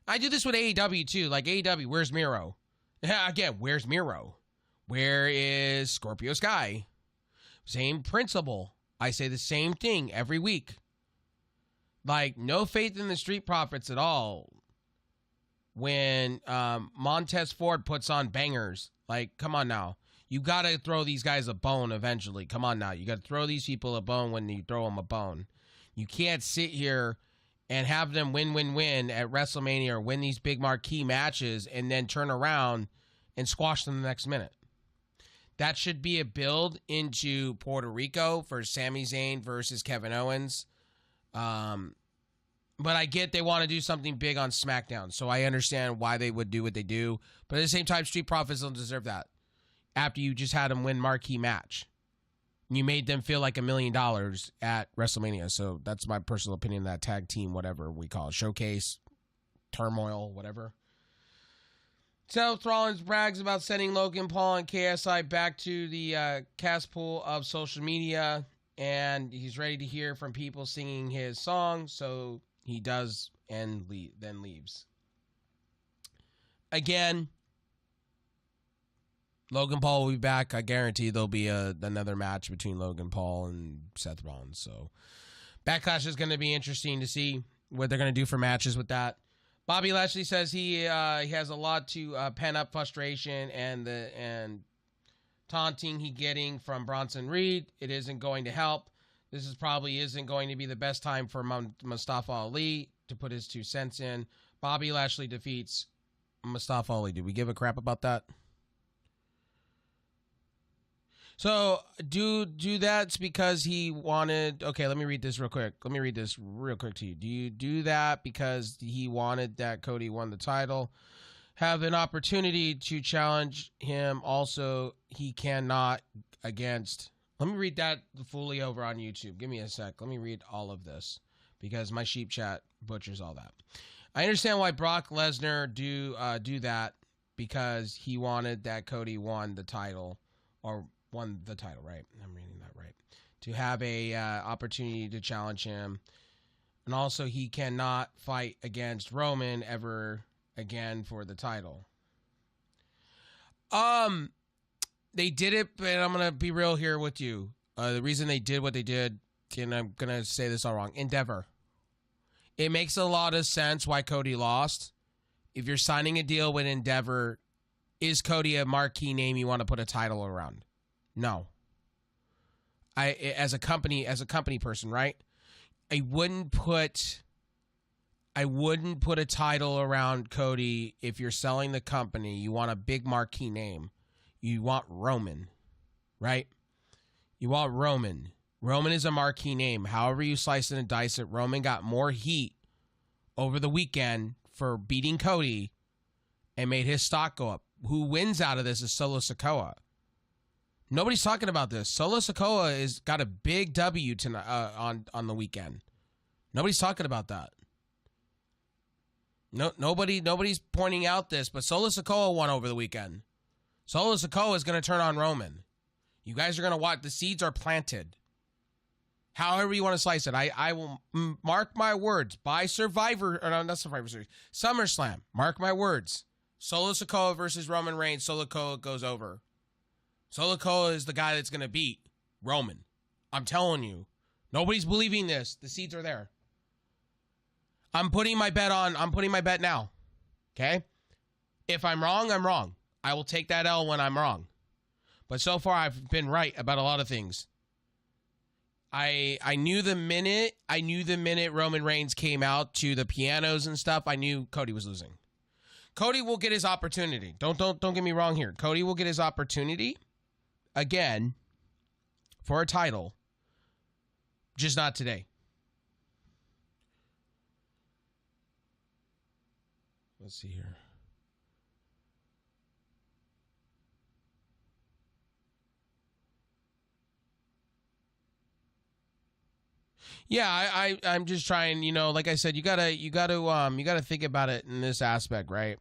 I do this with AEW too. Like AEW, where's Miro? Again, where's Miro? Where is Scorpio Sky? Same principle. I say the same thing every week. Like, no faith in the Street Profits at all. When Montez Ford puts on bangers, like, come on now. You got to throw these guys a bone eventually. Come on now. You got to throw these people a bone when you throw them a bone. You can't sit here and have them win at WrestleMania or win these big marquee matches and then turn around and squash them the next minute. That should be a build into Puerto Rico for Sami Zayn versus Kevin Owens. But I get they want to do something big on SmackDown, so I understand why they would do what they do. But at the same time, Street Profits don't deserve that. After you just had them win marquee match, you made them feel like $1 million at WrestleMania. So that's my personal opinion of that tag team, whatever we call it, showcase, turmoil, whatever. Seth Rollins brags about sending Logan Paul and KSI back to the cast pool of social media, and he's ready to hear from people singing his song, so he does and then leaves. Again, Logan Paul will be back. I guarantee there'll be another match between Logan Paul and Seth Rollins. So Backlash is going to be interesting to see what they're going to do for matches with that. Bobby Lashley says he has a lot to pen up frustration and taunting he getting from Bronson Reed. It isn't going to help. This probably isn't going to be the best time for Mustafa Ali to put his 2 cents in. Bobby Lashley defeats Mustafa Ali. Did we give a crap about that? So do that's because he wanted. Okay, let me read this real quick. Let me read this real quick to you. Do you do that because he wanted that Cody won the title, have an opportunity to challenge him? Also, he cannot against. Let me read that fully over on YouTube. Give me a sec. Let me read all of this because my sheep chat butchers all that. I understand why Brock Lesnar do that because he wanted that Cody won the title or. Won the title, right? I'm reading that right. To have a opportunity to challenge him. And also, he cannot fight against Roman ever again for the title. They did it, but I'm going to be real here with you. The reason they did what they did, and I'm going to say this all wrong, Endeavor. It makes a lot of sense why Cody lost. If you're signing a deal with Endeavor, is Cody a marquee name you want to put a title around? No. As a company person, right? I wouldn't put a title around Cody if you're selling the company. You want a big marquee name. You want Roman, right? You want Roman. Roman is a marquee name. However you slice it and dice it, Roman got more heat over the weekend for beating Cody and made his stock go up. Who wins out of this is Solo Sikoa. Nobody's talking about this. Solo Sikoa has got a big W tonight on the weekend. Nobody's talking about that. Nobody's pointing out this, but Solo Sikoa won over the weekend. Solo Sikoa is going to turn on Roman. You guys are going to watch. The seeds are planted. However you want to slice it. I will mark my words. By Survivor, or no, not Survivor Series. SummerSlam. Mark my words. Solo Sikoa versus Roman Reigns. Solo Sikoa goes over. Solo Sikoa is the guy that's going to beat Roman. I'm telling you. Nobody's believing this. The seeds are there. I'm putting my bet now. Okay? If I'm wrong, I'm wrong. I will take that L when I'm wrong. But so far, I've been right about a lot of things. I knew the minute Roman Reigns came out to the pianos and stuff, I knew Cody was losing. Cody will get his opportunity. Don't get me wrong here. Cody will get his opportunity again for a title, just not today. Let's see here. Yeah, I'm just trying, like I said, you gotta think about it in this aspect, right?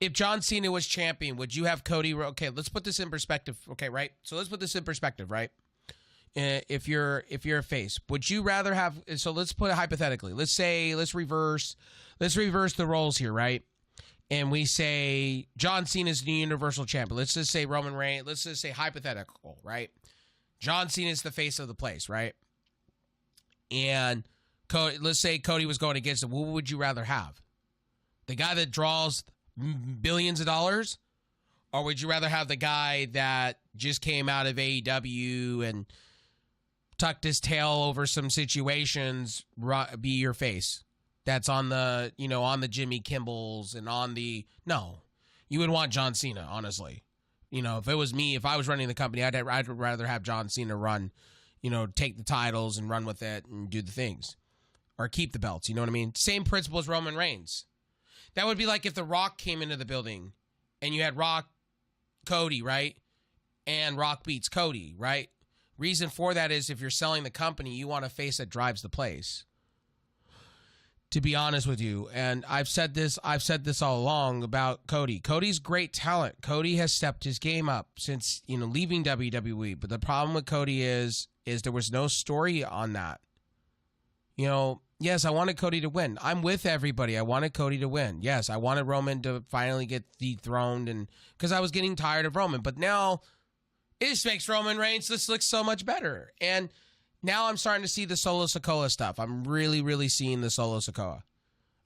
If John Cena was champion, would you have Cody? Okay, let's put this in perspective. Okay, right? So let's put this in perspective, right? If you're a face, would you rather have? So let's put it hypothetically. Let's reverse the roles here, right? And we say John Cena is the Universal Champion. Let's just say Roman Reigns. Let's just say hypothetical, right? John Cena is the face of the place, right? and let's say Cody was going against him, what would you rather have? The guy that draws billions of dollars? Or would you rather have the guy that just came out of AEW and tucked his tail over some situations be your face? That's on the, on the Jimmy Kimballs and on the... No. You would want John Cena, honestly. If it was me, if I was running the company, I'd rather have John Cena run, take the titles and run with it and do the things. Or keep the belts, you know what I mean? Same principle as Roman Reigns. That would be like if The Rock came into the building and you had Rock, Cody, right? And Rock beats Cody, right? Reason for that is if you're selling the company, you want a face that drives the place. To be honest with you, and I've said this all along about Cody. Cody's great talent. Cody has stepped his game up since, leaving WWE. But the problem with Cody is there was no story on that. Yes, I wanted Cody to win. I'm with everybody. I wanted Cody to win. Yes, I wanted Roman to finally get dethroned, and because I was getting tired of Roman. But now it just makes Roman Reigns look so much better. And now I'm starting to see the Solo Sikoa stuff. I'm really, really seeing the Solo Sikoa.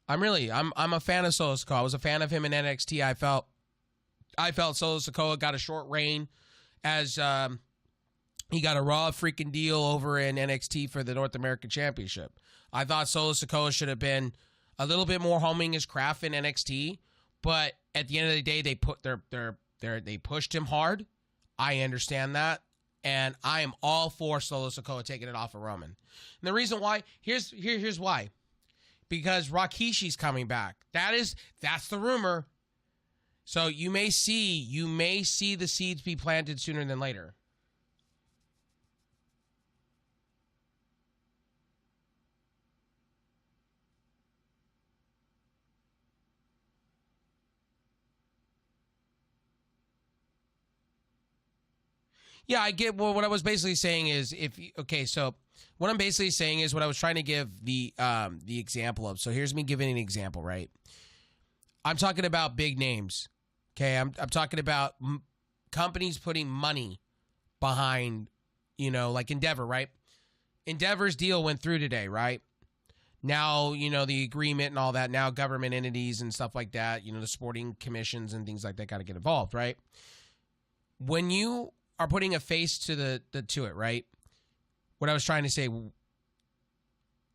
I'm a fan of Solo Sikoa. I was a fan of him in NXT. I felt Solo Sikoa got a short reign as he got a Raw freaking deal over in NXT for the North American Championship. I thought Solo Sikoa should have been a little bit more homing his craft in NXT, but at the end of the day, they pushed him hard. I understand that. And I am all for Solo Sikoa taking it off of Roman. And the reason why, here's why. Because Rakishi's coming back. That's the rumor. So you may see the seeds be planted sooner than later. Yeah, I get. Well, what I was basically saying is, what I'm basically saying is what I was trying to give the example of. So here's me giving an example, right? I'm talking about big names. Okay, I'm talking about companies putting money behind, like Endeavor, right? Endeavor's deal went through today, right? Now, the agreement and all that. Now, government entities and stuff like that. The sporting commissions and things like that got to get involved, right? When you are putting a face to to it, right? What I was trying to say,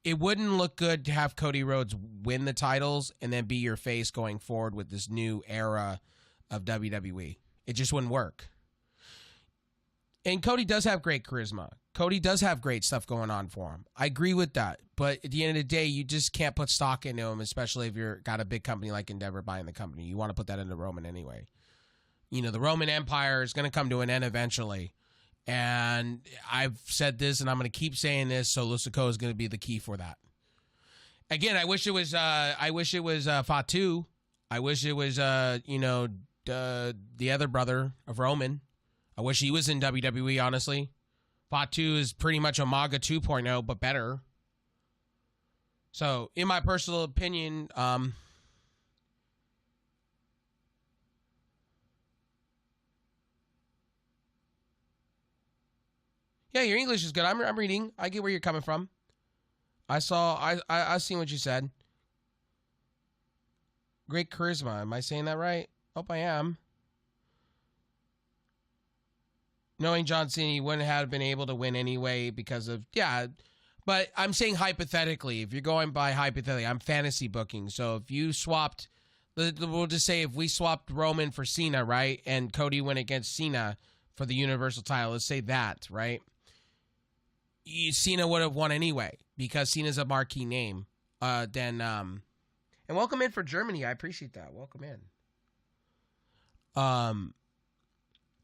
it wouldn't look good to have Cody Rhodes win the titles and then be your face going forward with this new era of WWE. It just wouldn't work. And Cody does have great charisma. Cody does have great stuff going on for him. I agree with that. But at the end of the day, you just can't put stock into him, especially if you're got a big company like Endeavor buying the company. You want to put that into Roman anyway. The Roman Empire is going to come to an end eventually. And I've said this, and I'm going to keep saying this, Solo Sikoa is going to be the key for that. Again, I wish it was Fatu. I wish it was, the other brother of Roman. I wish he was in WWE, honestly. Fatu is pretty much Umaga 2.0, but better. So, in my personal opinion, yeah, your English is good. I'm reading. I get where you're coming from. I seen what you said. Great charisma. Am I saying that right? Hope I am. Knowing John Cena, he wouldn't have been able to win anyway because of, but I'm saying hypothetically, if you're going by hypothetically, I'm fantasy booking. So if you swapped, we'll just say if we swapped Roman for Cena, right? And Cody went against Cena for the Universal title, let's say that, right? Cena would have won anyway because Cena's a marquee name. And welcome in for Germany. I appreciate that. Welcome in.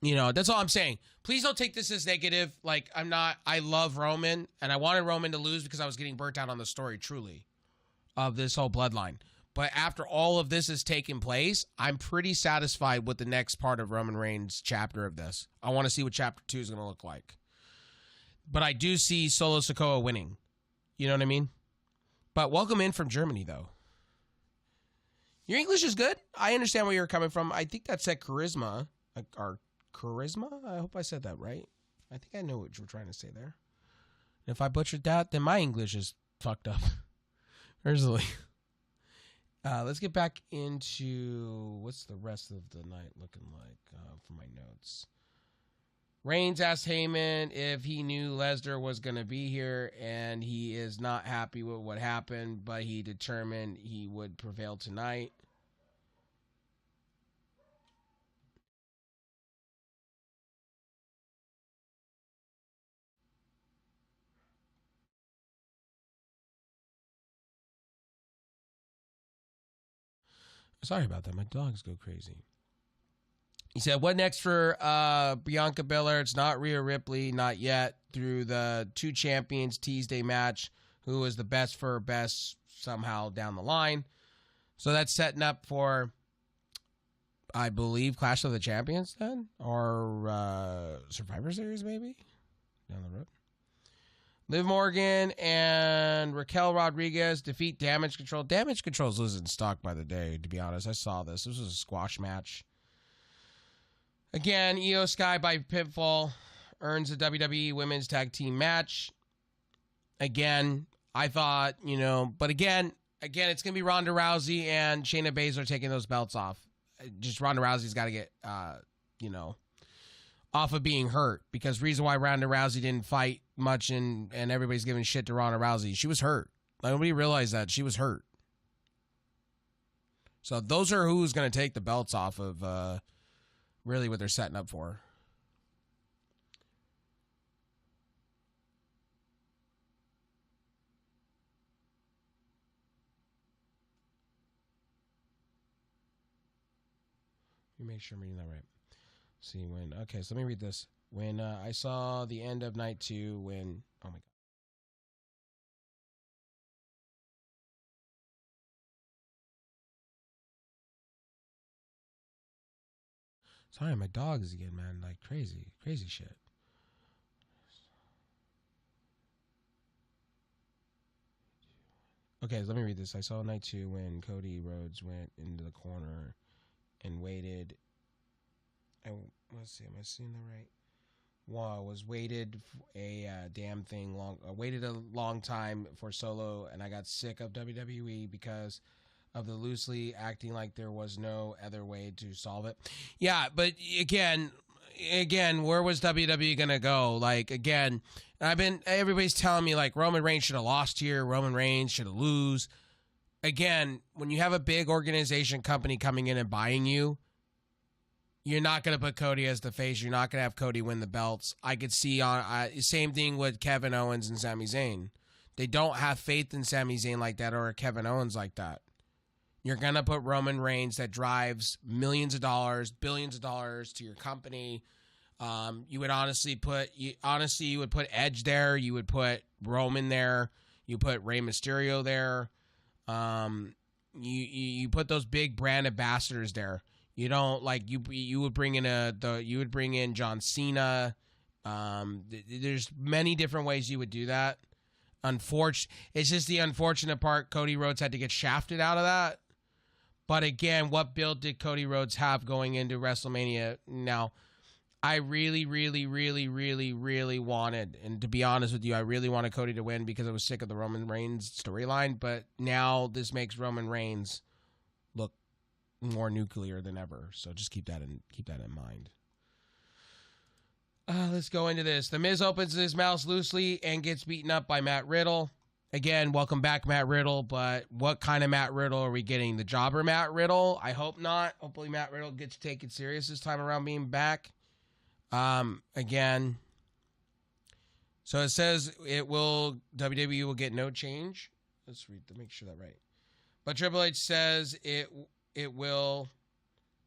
That's all I'm saying. Please don't take this as negative. Like, I love Roman, and I wanted Roman to lose because I was getting burnt out on the story, truly, of this whole bloodline. But after all of this has taken place, I'm pretty satisfied with the next part of Roman Reigns' chapter of this. I want to see what chapter 2 is going to look like. But I do see Solo Sikoa winning. You know what I mean? But welcome in from Germany, though. Your English is good. I understand where you're coming from. I think that said charisma. Or charisma? I hope I said that right. I think I know what you were trying to say there. If I butchered that, then my English is fucked up. Personally. Let's get back into what's the rest of the night looking like for my notes. Reigns asked Heyman if he knew Lesnar was going to be here, and he is not happy with what happened, but he determined he would prevail tonight. Sorry about that. My dogs go crazy. He said, what next for Bianca Belair? It's not Rhea Ripley, not yet. Through the two champions Tuesday match, who is the best for best somehow down the line. So that's setting up for, I believe, Clash of the Champions then? Or Survivor Series maybe? Down the road. Liv Morgan and Raquel Rodriguez defeat Damage Control. Damage Control is losing stock by the day, to be honest. I saw this. This was a squash match. Again, Io Sky by pinfall earns the WWE Women's Tag Team match. Again, I thought, but again, it's going to be Ronda Rousey and Shayna Baszler taking those belts off. Just Ronda Rousey's got to get, off of being hurt, because reason why Ronda Rousey didn't fight much and everybody's giving shit to Ronda Rousey, she was hurt. Nobody realized that she was hurt. So those are who's going to take the belts off of really what they're setting up for. Let me make sure I'm reading that right. See when, okay, so let me read this. When I saw the end of night 2, when, oh my God. Sorry, my dogs again, man, like crazy shit. Okay, let me read this. I saw night 2 when Cody Rhodes went into the corner and waited. Let's see, am I seeing that right? Wow, waited a long time for Solo, and I got sick of WWE because of the loosely acting like there was no other way to solve it. Yeah, but again, where was WWE gonna go? Like, again, everybody's telling me like Roman Reigns should have lost here, Roman Reigns should have lose. Again, when you have a big organization company coming in and buying you, you're not going to put Cody as the face. You're not going to have Cody win the belts. I could see same thing with Kevin Owens and Sami Zayn. They don't have faith in Sami Zayn like that or Kevin Owens like that. You're going to put Roman Reigns that drives millions of dollars, billions of dollars to your company. You would you would put Edge there. You would put Roman there. You put Rey Mysterio there. You put those big brand ambassadors there. You don't like you would bring in John Cena. There's many different ways you would do that. It's just the unfortunate part. Cody Rhodes had to get shafted out of that. But again, what build did Cody Rhodes have going into WrestleMania? Now, I really, really, really, really, really wanted, and to be honest with you, I really wanted Cody to win because I was sick of the Roman Reigns storyline. But now this makes Roman Reigns look more nuclear than ever. So just keep that in mind. Let's go into this. The Miz opens his mouth loosely and gets beaten up by Matt Riddle. Again, welcome back, Matt Riddle. But what kind of Matt Riddle are we getting? The jobber Matt Riddle? I hope not. Hopefully Matt Riddle gets taken serious this time around being back. Again. So it says WWE will get no change. Let's read to make sure that's right. But Triple H says it will,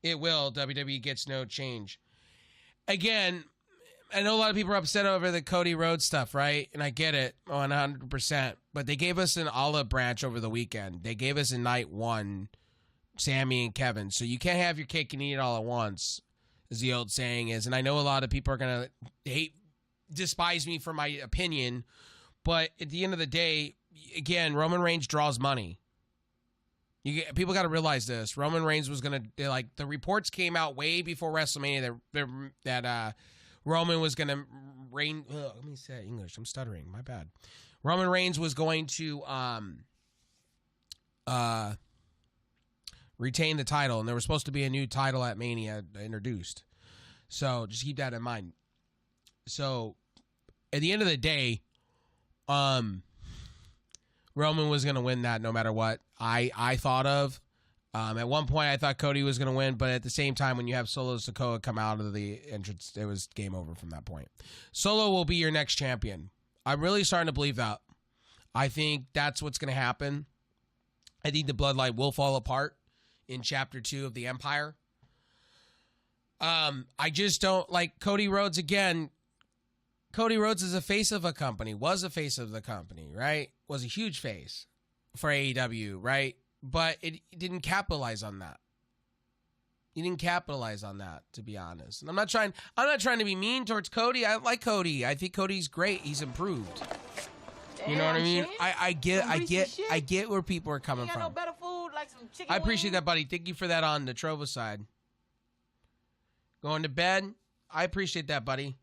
WWE gets no change. Again, I know a lot of people are upset over the Cody Rhodes stuff, right? And I get it 100%. But they gave us an olive branch over the weekend. They gave us in night 1, Sammy and Kevin. So you can't have your cake and eat it all at once, as the old saying is. And I know a lot of people are going to despise me for my opinion. But at the end of the day, again, Roman Reigns draws money. People got to realize this. Roman Reigns was going to, the reports came out way before WrestleMania that Roman was going to reign. Let me say English. I'm stuttering. My bad. Roman Reigns was going to retain the title, and there was supposed to be a new title at Mania introduced. So just keep that in mind. So at the end of the day, Roman was going to win that no matter what. I thought of. At one point, I thought Cody was going to win, but at the same time, when you have Solo Sikoa come out of the entrance, it was game over from that point. Solo will be your next champion. I'm really starting to believe that. I think that's what's going to happen. I think the bloodline will fall apart in Chapter 2 of the Empire. I just don't like Cody Rhodes again. Cody Rhodes is a face of a company, was a face of the company, right? Was a huge face for AEW, right? But it didn't capitalize on that. He didn't capitalize on that, to be honest. And I'm not trying to be mean towards Cody. I like Cody. I think Cody's great. He's improved. You know what I mean? I get where people are coming from. No better food, like some chicken I appreciate that, buddy. Thank you for that on the Trova side. Going to bed. I appreciate that, buddy.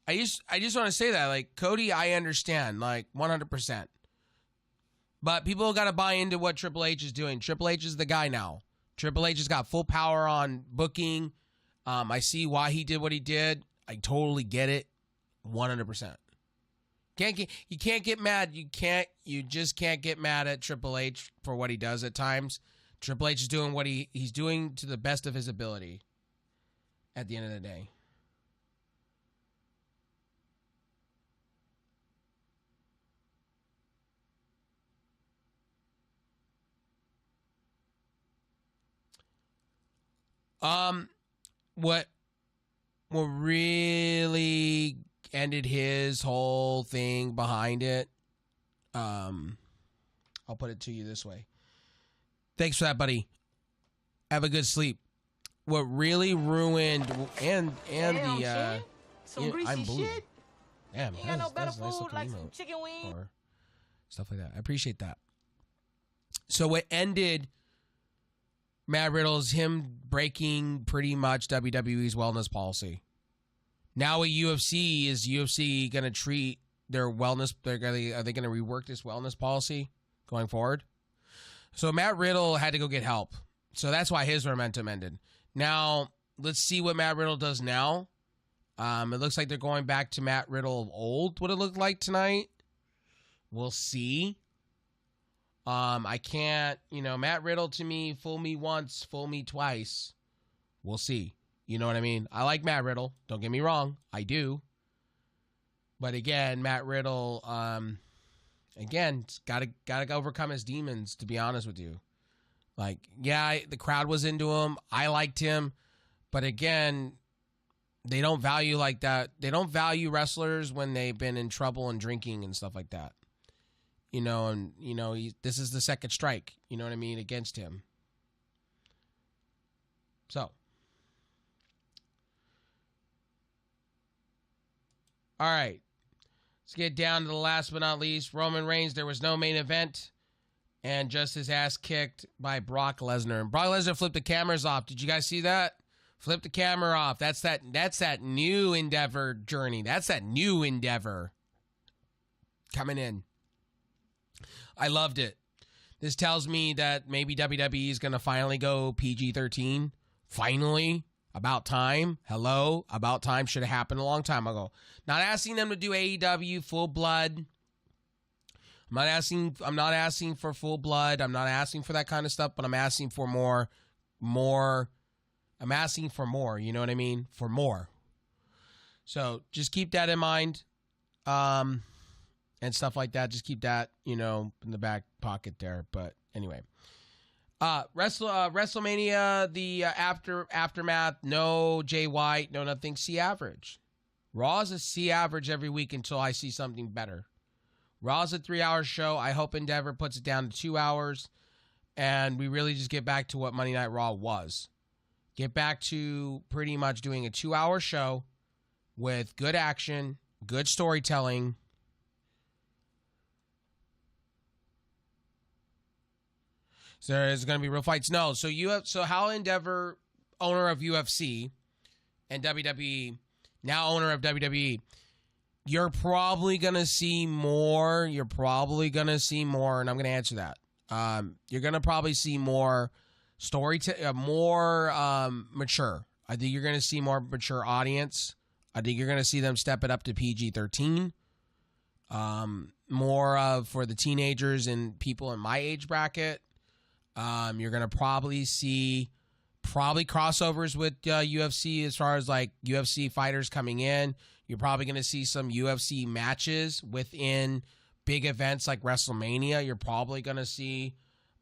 I just want to say that, like, Cody, I understand, like, 100%. But people got to buy into what Triple H is doing. Triple H is the guy now. Triple H has got full power on booking. I see why he did what he did. I totally get it. 100%. You can't get mad. You just can't get mad at Triple H for what he does at times. Triple H is doing what he's doing to the best of his ability at the end of the day. What really ended his whole thing behind it, I'll put it to you this way. Thanks for that, buddy. Have a good sleep. What really ruined and the some greasy I'm blue. shit. Damn, You got no better that's a nice food, looking like some emote. chicken wings. Or stuff like that. I appreciate that. So what ended Matt Riddle is him breaking pretty much WWE's wellness policy. Now at UFC, is UFC going to treat their wellness? Are they going to rework this wellness policy going forward? So Matt Riddle had to go get help. So that's why his momentum ended. Now let's see what Matt Riddle does now. It looks like they're going back to Matt Riddle of old. What it looked like tonight. We'll see. I can't, Matt Riddle to me, fool me once, fool me twice. We'll see. You know what I mean? I like Matt Riddle. Don't get me wrong. I do. But again, Matt Riddle, again, gotta overcome his demons, to be honest with you. Like, yeah, the crowd was into him. I liked him. But again, they don't value like that. They don't value wrestlers when they've been in trouble and drinking and stuff like that. This is the second strike, you know what I mean, against him. So. All right. Let's get down to the last but not least. Roman Reigns, there was no main event. And just his ass kicked by Brock Lesnar. And Brock Lesnar flipped the cameras off. Did you guys see that? Flip the camera off. That's that new endeavor journey. That's that new endeavor coming in. I loved it. This tells me that maybe WWE is going to finally go PG-13. Finally. About time. Hello. About time. Should have happened a long time ago. Not asking them to do AEW full blood. I'm not asking for full blood. I'm not asking for that kind of stuff, but I'm asking for more. I'm asking for more. You know what I mean? For more. So just keep that in mind. And stuff like that. Just keep that, in the back pocket there. But anyway. WrestleMania, the aftermath, no Jay White, no nothing, C average. Raw's a C average every week until I see something better. Raw's a 3-hour show. I hope Endeavor puts it down to 2 hours. And we really just get back to what Monday Night Raw was. Get back to pretty much doing a 2-hour show with good action, good storytelling. So there's going to be real fights. No. So how Endeavor, owner of UFC, and WWE, now owner of WWE, you're probably going to see more. And I'm going to answer that. You're going to probably see more more mature. I think you're going to see more mature audience. I think you're going to see them step it up to PG-13. More for the teenagers and people in my age bracket. You're going to probably see crossovers with UFC as far as like UFC fighters coming in. You're probably going to see some UFC matches within big events like WrestleMania. You're probably going to see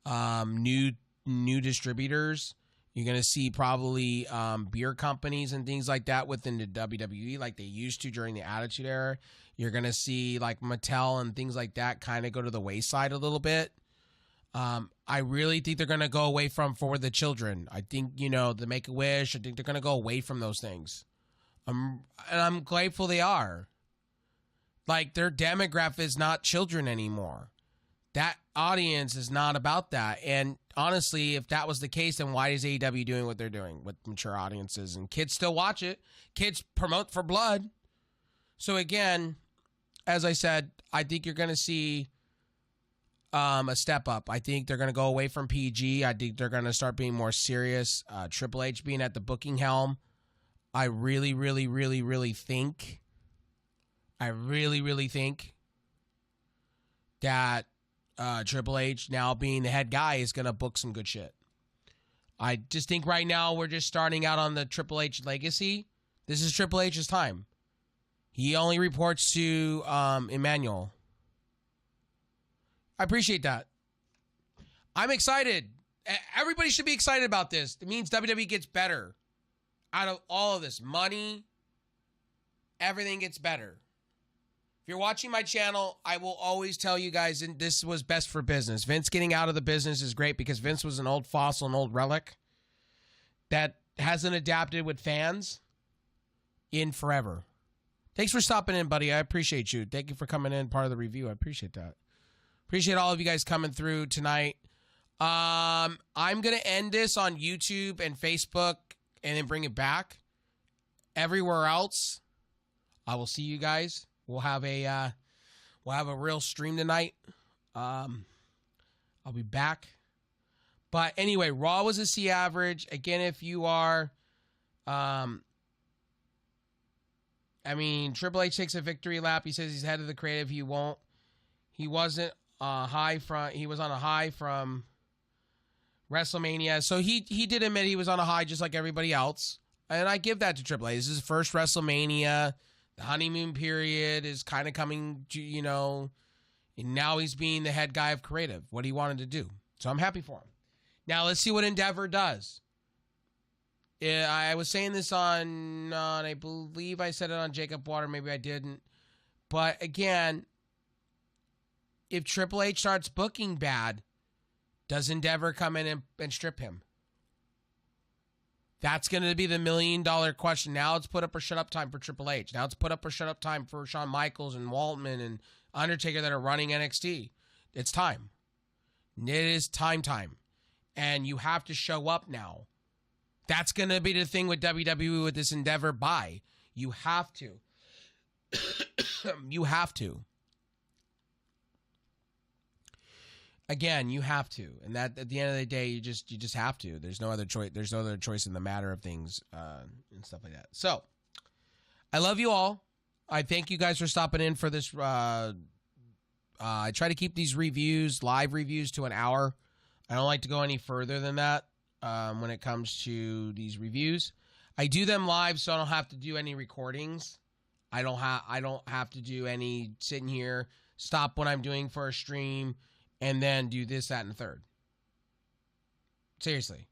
new distributors. You're going to see probably beer companies and things like that within the WWE like they used to during the Attitude Era. You're going to see like Mattel and things like that kind of go to the wayside a little bit. I really think they're going to go away from For the Children. I think, the Make-A-Wish, I think they're going to go away from those things. And I'm grateful they are. Like, their demographic is not children anymore. That audience is not about that. And honestly, if that was the case, then why is AEW doing what they're doing with mature audiences? And kids still watch it. Kids promote for blood. So again, as I said, I think you're going to see a step up. I think they're going to go away from PG. I think they're going to start being more serious. Triple H being at the booking helm. I really, really, really, really think that Triple H now being the head guy is going to book some good shit. I just think right now we're just starting out on the Triple H legacy. This is Triple H's time. He only reports to Emmanuel. I appreciate that. I'm excited. Everybody should be excited about this. It means WWE gets better. Out of all of this money, everything gets better. If you're watching my channel, I will always tell you guys this was best for business. Vince getting out of the business is great because Vince was an old fossil, an old relic that hasn't adapted with fans in forever. Thanks for stopping in, buddy. I appreciate you. Thank you for coming in, part of the review. I appreciate that. Appreciate all of you guys coming through tonight. I'm going to end this on YouTube and Facebook and then bring it back. Everywhere else, I will see you guys. We'll have a real stream tonight. I'll be back. But anyway, Raw was a C average. Again, if you are, Triple H takes a victory lap. He says he's head of the creative. He wasn't he was on a high from WrestleMania. So he did admit he was on a high just like everybody else. And I give that to Triple H. This is his first WrestleMania. The honeymoon period is kind of coming to, and now he's being the head guy of creative, what he wanted to do. So I'm happy for him. Now let's see what Endeavor does. I was saying this on I believe I said it on Jacob Water. Maybe I didn't. But again, if Triple H starts booking bad, does Endeavor come in and strip him? That's going to be the $1 million question. Now it's put up or shut up time for Triple H. Now it's put up or shut up time for Shawn Michaels and Waltman and Undertaker that are running NXT. It's time. It is time. And you have to show up now. That's going to be the thing with WWE with this Endeavor buy. You have to. You have to. Again, you have to, and that at the end of the day, you just have to. There's no other choice. There's no other choice in the matter of things and stuff like that. So, I love you all. I thank you guys for stopping in for this. I try to keep these live reviews, to an hour. I don't like to go any further than that when it comes to these reviews. I do them live, so I don't have to do any recordings. I don't have to do any sitting here, stop what I'm doing for a stream, and then do this, that, and the third. Seriously.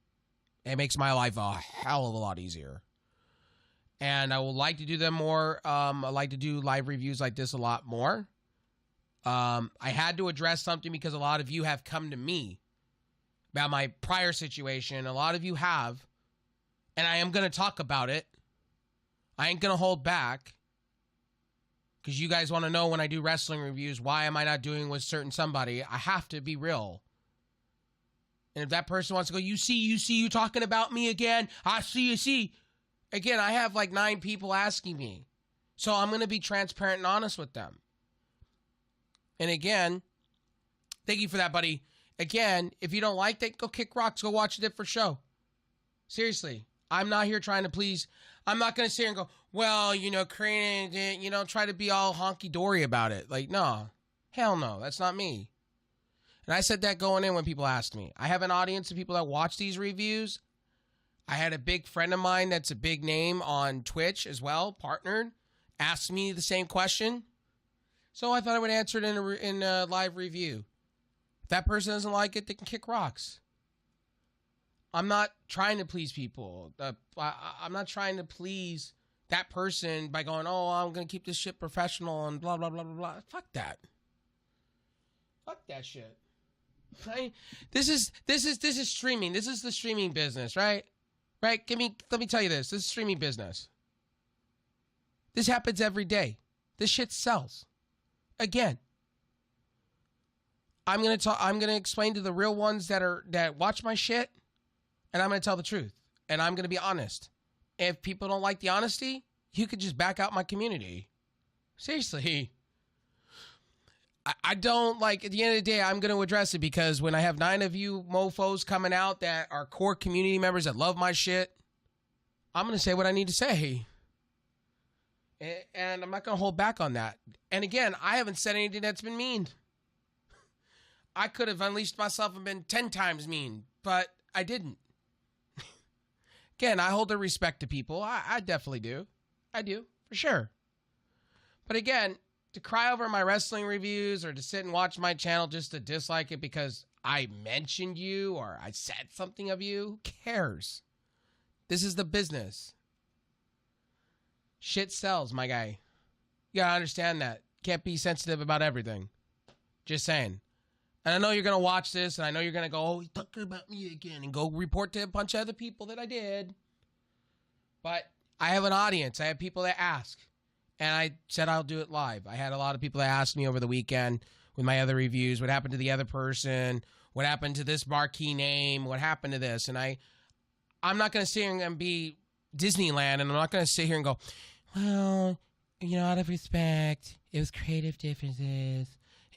It makes my life a hell of a lot easier. And I would like to do them more. I like to do live reviews like this a lot more. I had to address something because a lot of you have come to me about my prior situation. A lot of you have. And I am going to talk about it. I ain't going to hold back. Because you guys want to know when I do wrestling reviews, why am I not doing with certain somebody? I have to be real. And if that person wants to go, you see, you talking about me again? I see, you see. Again, I have like 9 people asking me. So I'm going to be transparent and honest with them. And again, thank you for that, buddy. Again, if you don't like that, go kick rocks. Go watch a different show. Seriously. I'm not here trying to please. I'm not going to sit here and go, well, creating it, try to be all honky-dory about it. Like, no. Hell no. That's not me. And I said that going in when people asked me. I have an audience of people that watch these reviews. I had a big friend of mine that's a big name on Twitch as well, partnered, asked me the same question. So I thought I would answer it in a live review. If that person doesn't like it, they can kick rocks. I'm not trying to please people. I'm not trying to please that person by going, oh, I'm going to keep this shit professional and blah, blah, blah, blah, blah. Fuck that. Fuck that shit. Right? This is streaming. This is the streaming business, right? Right? Let me tell you this. This is streaming business. This happens every day. This shit sells. Again. I'm gonna explain to the real ones that watch my shit, and I'm gonna tell the truth. And I'm gonna be honest. If people don't like the honesty, you could just back out my community. Seriously. I don't like, at the end of the day, I'm going to address it because when I have 9 of you mofos coming out that are core community members that love my shit, I'm going to say what I need to say. And I'm not going to hold back on that. And again, I haven't said anything that's been mean. I could have unleashed myself and been 10 times mean, but I didn't. Again, I hold a respect to people. I definitely do. I do, for sure. But again, to cry over my wrestling reviews or to sit and watch my channel just to dislike it because I mentioned you or I said something of you, who cares? This is the business. Shit sells, my guy. You gotta understand that. Can't be sensitive about everything. Just saying. And I know you're gonna watch this and I know you're gonna go, oh, he's talking about me again, and go report to a bunch of other people that I did. But I have an audience. I have people that ask. And I said I'll do it live. I had a lot of people that asked me over the weekend with my other reviews, what happened to the other person, what happened to this marquee name, what happened to this. And I'm not going to sit here and be Disneyland, and I'm not going to sit here and go, well, out of respect, it was creative differences.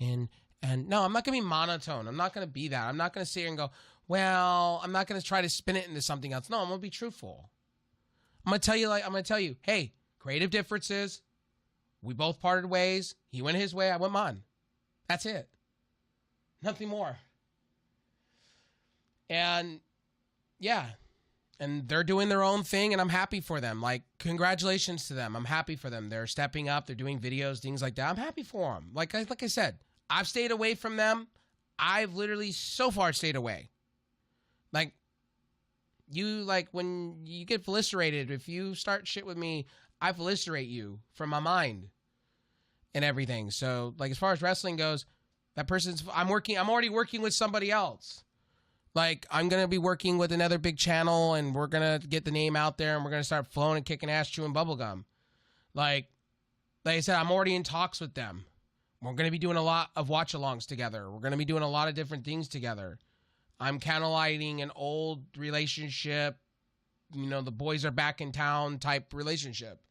And no, I'm not going to be monotone. I'm not going to be that. I'm not going to sit here and go, well, I'm not going to try to spin it into something else. No, I'm going to be truthful. I'm going to tell you, hey, creative differences. We both parted ways. He went his way. I went mine. That's it. Nothing more. And yeah. And they're doing their own thing, and I'm happy for them. Like, congratulations to them. I'm happy for them. They're stepping up. They're doing videos, things like that. I'm happy for them. Like I said, I've stayed away from them. I've literally so far stayed away. Like when you get eviscerated, if you start shit with me, I eviscerate you from my mind and everything. So, like, as far as wrestling goes, I'm already working with somebody else. Like, I'm going to be working with another big channel, and we're going to get the name out there, and we're going to start flowing and kicking ass, chewing bubblegum. Like I said, I'm already in talks with them. We're going to be doing a lot of watch-alongs together. We're going to be doing a lot of different things together. I'm candlelighting an old relationship, the boys are back in town type relationship.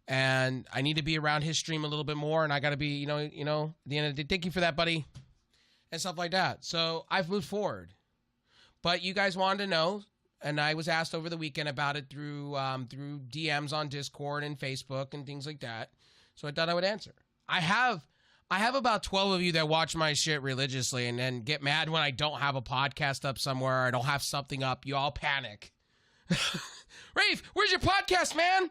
And I need to be around his stream a little bit more, and I got to be, at the end of the day, thank you for that, buddy, and stuff like that. So I've moved forward. But you guys wanted to know, and I was asked over the weekend about it through DMs on Discord and Facebook and things like that. So I thought I would answer. I have about 12 of you that watch my shit religiously and then get mad when I don't have a podcast up somewhere, or I don't have something up. You all panic. Rafe, where's your podcast, man?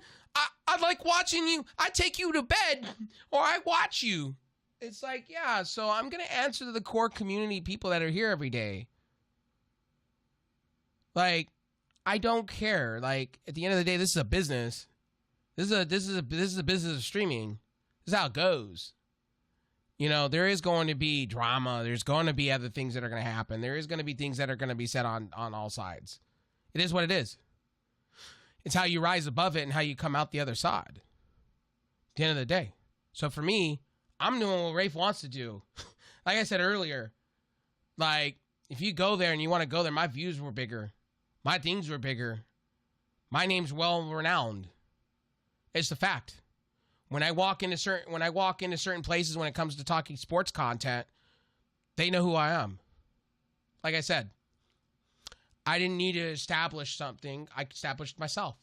I like watching you. I take you to bed, or I watch you. It's like, yeah, so I'm going to answer to the core community people that are here every day. Like, I don't care. Like, at the end of the day, this is a business. This is a business of streaming. This is how it goes. There is going to be drama. There's going to be other things that are going to happen. There is going to be things that are going to be said on all sides. It is what it is. It's how you rise above it and how you come out the other side. At the end of the day. So for me, I'm doing what Rafe wants to do. Like I said earlier, like, if you go there and you want to go there, my views were bigger. My things were bigger. My name's well renowned. It's the fact. When I walk into certain places when it comes to talking sports content, they know who I am. Like I said, I didn't need to establish something. I established myself.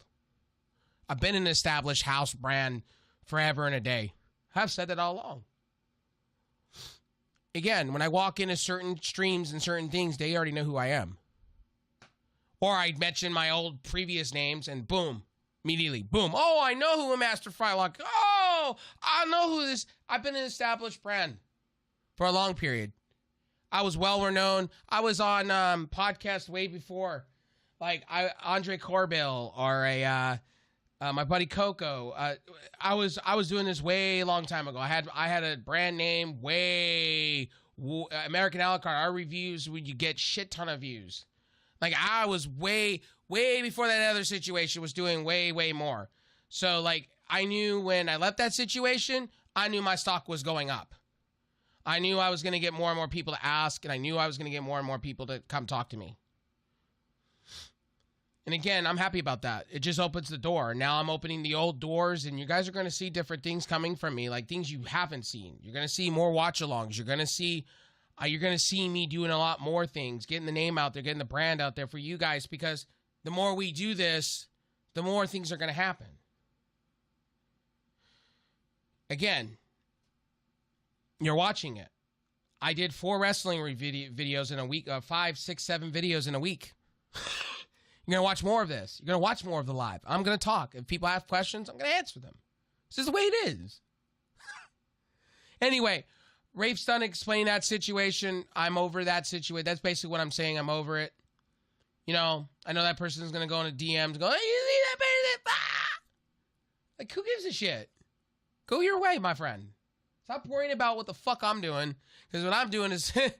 I've been an established house brand forever and a day. I've said that all along. Again, when I walk into certain streams and certain things, they already know who I am. Or I mention my old previous names and boom, immediately, boom. Oh, I know who a Master Frylock. Oh, I know who this. I've been an established brand for a long period. I was well known. I was on podcasts way before, like Andre Corbell or my buddy Coco. I was doing this way long time ago. I had a brand name American a la carte. Our reviews would you get shit ton of views. Like I was way before that other situation was doing way more. So like I knew when I left that situation, I knew my stock was going up. I knew I was going to get more and more people to ask, and I knew I was going to get more and more people to come talk to me. And again, I'm happy about that. It just opens the door. Now I'm opening the old doors, and you guys are going to see different things coming from me, like things you haven't seen. You're going to see more watch-alongs. You're going to see me doing a lot more things, getting the name out there, getting the brand out there for you guys, because the more we do this, the more things are going to happen. Again, you're watching it. I did 4 wrestling videos in a week, 5, 6, 7 videos in a week. You're going to watch more of this. You're going to watch more of the live. I'm going to talk. If people have questions, I'm going to answer them. This is the way it is. Anyway, Rafe's done explaining that situation. I'm over that situation. That's basically what I'm saying. I'm over it. You know, I know that person's going to go into DMs and go, hey, you see that person? Ah! Like, who gives a shit? Go your way, my friend. Stop worrying about what the fuck I'm doing, because what I'm doing is a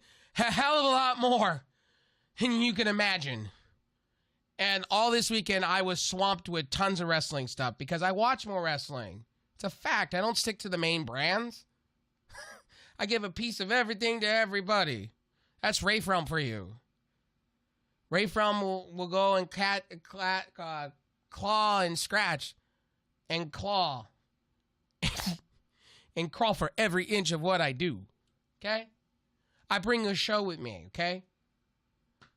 hell of a lot more than you can imagine. And all this weekend, I was swamped with tons of wrestling stuff because I watch more wrestling. It's a fact. I don't stick to the main brands. I give a piece of everything to everybody. That's Rafe Realm for you. Rafe Realm will go and claw and scratch and claw and crawl for every inch of what I do. Okay? I bring a show with me, okay?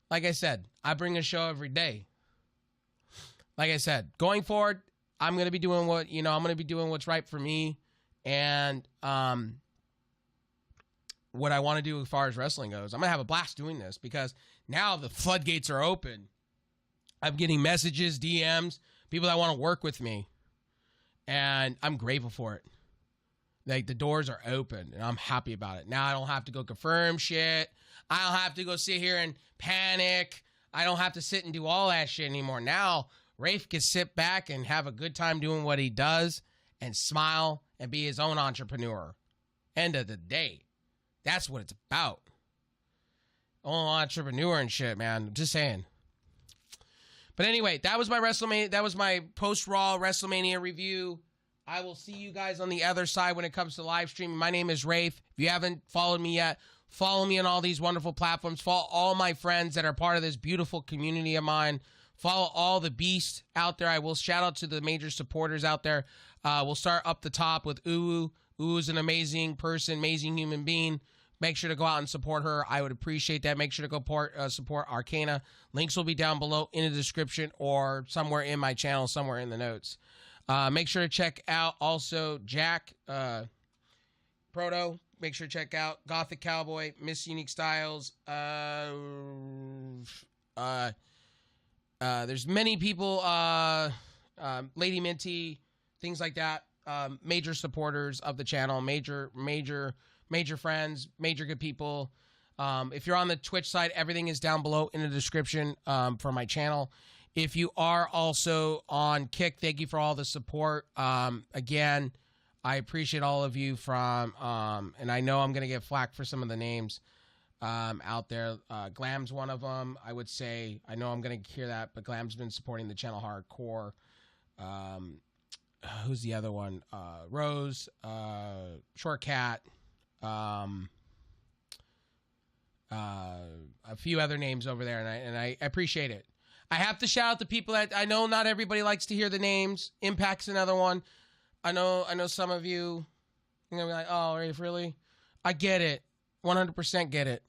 Like I said, I bring a show every day. Like I said, going forward, I'm going to be doing what's right for me and what I want to do as far as wrestling goes. I'm going to have a blast doing this because now the floodgates are open. I'm getting messages, DMs, people that want to work with me. And I'm grateful for it. Like, the doors are open, and I'm happy about it. Now I don't have to go confirm shit. I don't have to go sit here and panic. I don't have to sit and do all that shit anymore. Now, Rafe can sit back and have a good time doing what he does and smile and be his own entrepreneur. End of the day. That's what it's about. Own entrepreneur and shit, man. Just saying. But anyway, that was my WrestleMania. That was my post-Raw WrestleMania review. I will see you guys on the other side when it comes to live streaming. My name is Rafe. If you haven't followed me yet, follow me on all these wonderful platforms. Follow all my friends that are part of this beautiful community of mine. Follow all the beasts out there. I will shout out to the major supporters out there. We'll start up the top with Uwu. Uwu's an amazing person, amazing human being. Make sure to go out and support her. I would appreciate that. Make sure to go support Arcana. Links will be down below in the description or somewhere in my channel, somewhere in the notes. Make sure to check out also Jack Proto. Make sure to check out Gothic Cowboy, Miss Unique Styles. There's many people, Lady Minty, things like that. Major supporters of the channel, major friends, major good people. If you're on the Twitch side, everything is down below in the description for my channel. If you are also on Kick, thank you for all the support. Again, I appreciate all of you from, and I know I'm going to get flack for some of the names out there. Glam's one of them, I would say. I know I'm going to hear that, but Glam's been supporting the channel hardcore. Who's the other one? Rose, Short Cat, a few other names over there, and I appreciate it. I have to shout out the people that I know. Not everybody likes to hear the names. Impact's another one. I know some of you are gonna be like, "Oh, Rafe, really?" I get it, 100% get it.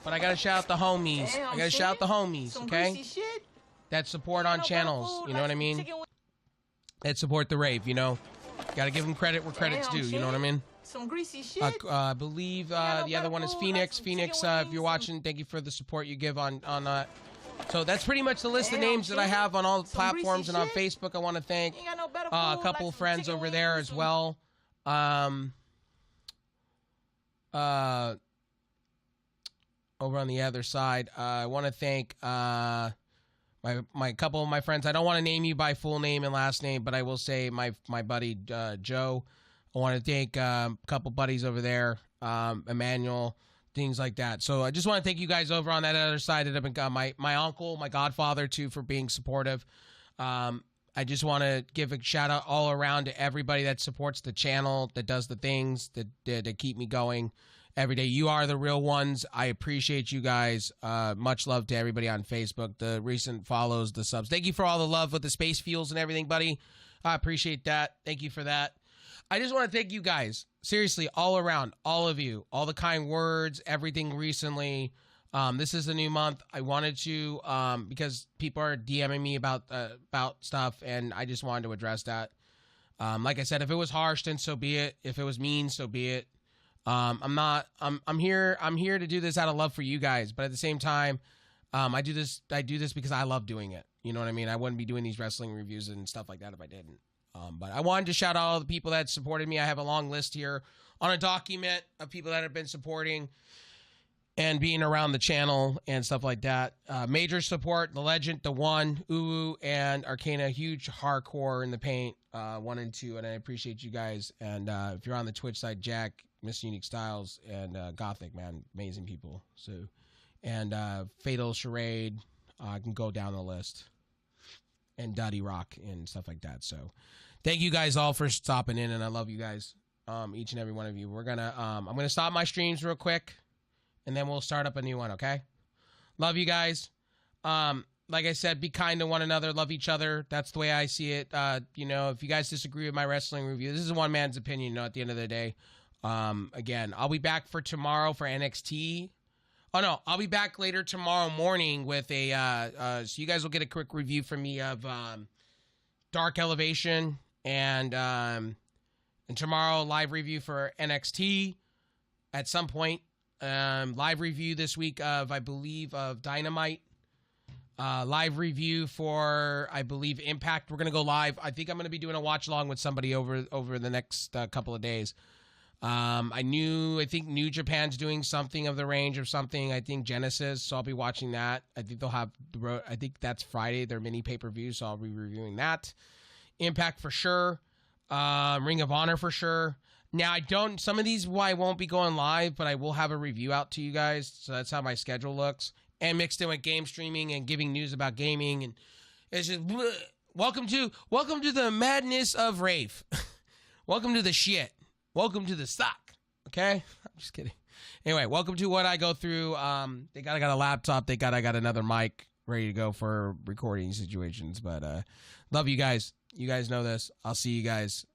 But I gotta shout out the homies. I gotta shout out the homies, okay? That support on channels. You know what I mean? That support the Rafe. You know, gotta give them credit where credit's due. You know what I mean? Some greasy shit. I believe the other one is Phoenix. Phoenix, if you're watching, thank you for the support you give on. So that's pretty much the list of names that I have on all the platforms and on Facebook. I want to thank a couple of friends over there as well. Over on the other side, I want to thank my couple of my friends. I don't want to name you by full name and last name, but I will say my buddy Joe. I want to thank a couple buddies over there, Emmanuel, things like that. So I just want to thank you guys over on that other side that have been my uncle, my godfather too, for being supportive. I just want to give a shout out all around to everybody that supports the channel, that does the things that keep me going every day. You are the real ones. I appreciate you guys. Much love to everybody on Facebook, the recent follows, the subs. Thank you for all the love with the space fuels and everything, buddy. I appreciate that. Thank you for that. I just want to thank you guys, seriously, all around, all of you, all the kind words, everything recently. This is a new month. I wanted to, because people are DMing me about stuff, and I just wanted to address that. Like I said, if it was harsh, then so be it. If it was mean, so be it. I'm here to do this out of love for you guys, but at the same time, I do this because I love doing it. You know what I mean? I wouldn't be doing these wrestling reviews and stuff like that if I didn't. But I wanted to shout out all the people that supported me. I have a long list here on a document of people that have been supporting and being around the channel and stuff like that. Major support, The Legend, The One, Uwu, and Arcana. Huge hardcore in the paint, 1 and 2, and I appreciate you guys. And if you're on the Twitch side, Jack, Miss Unique Styles, and Gothic, man, amazing people. So, and Fatal Charade, I can go down the list. And Dottie Rock and stuff like that. So thank you guys all for stopping in, and I love you guys, each and every one of you. We're gonna I'm gonna stop my streams real quick, and then we'll start up a new one, okay? Love you guys. Like I said, be kind to one another, love each other. That's the way I see it. You know, if you guys disagree with my wrestling review, this is one man's opinion, you know, at the end of the day. Again, I'll be back for tomorrow for NXT. Oh, no, I'll be back later tomorrow morning with a, so you guys will get a quick review from me of Dark Elevation and tomorrow live review for NXT at some point. Live review this week of, I believe, of Dynamite. Live review for, I believe, Impact. We're going to go live. I think I'm going to be doing a watch along with somebody over the next couple of days. I think New Japan's doing something of the range of something. I think Genesis, so I'll be watching that. I think they'll have, I think that's Friday, their mini pay-per-view, so I'll be reviewing that. Impact for sure. Ring of Honor for sure. Now, some of these I won't be going live, but I will have a review out to you guys, so that's how my schedule looks. And mixed in with game streaming and giving news about gaming, and it's just, bleh. Welcome to the madness of Rafe. Welcome to the shit. Welcome to the sock, okay? I'm just kidding. Anyway, welcome to what I go through. I got a laptop. I got another mic ready to go for recording situations. But love you guys. You guys know this. I'll see you guys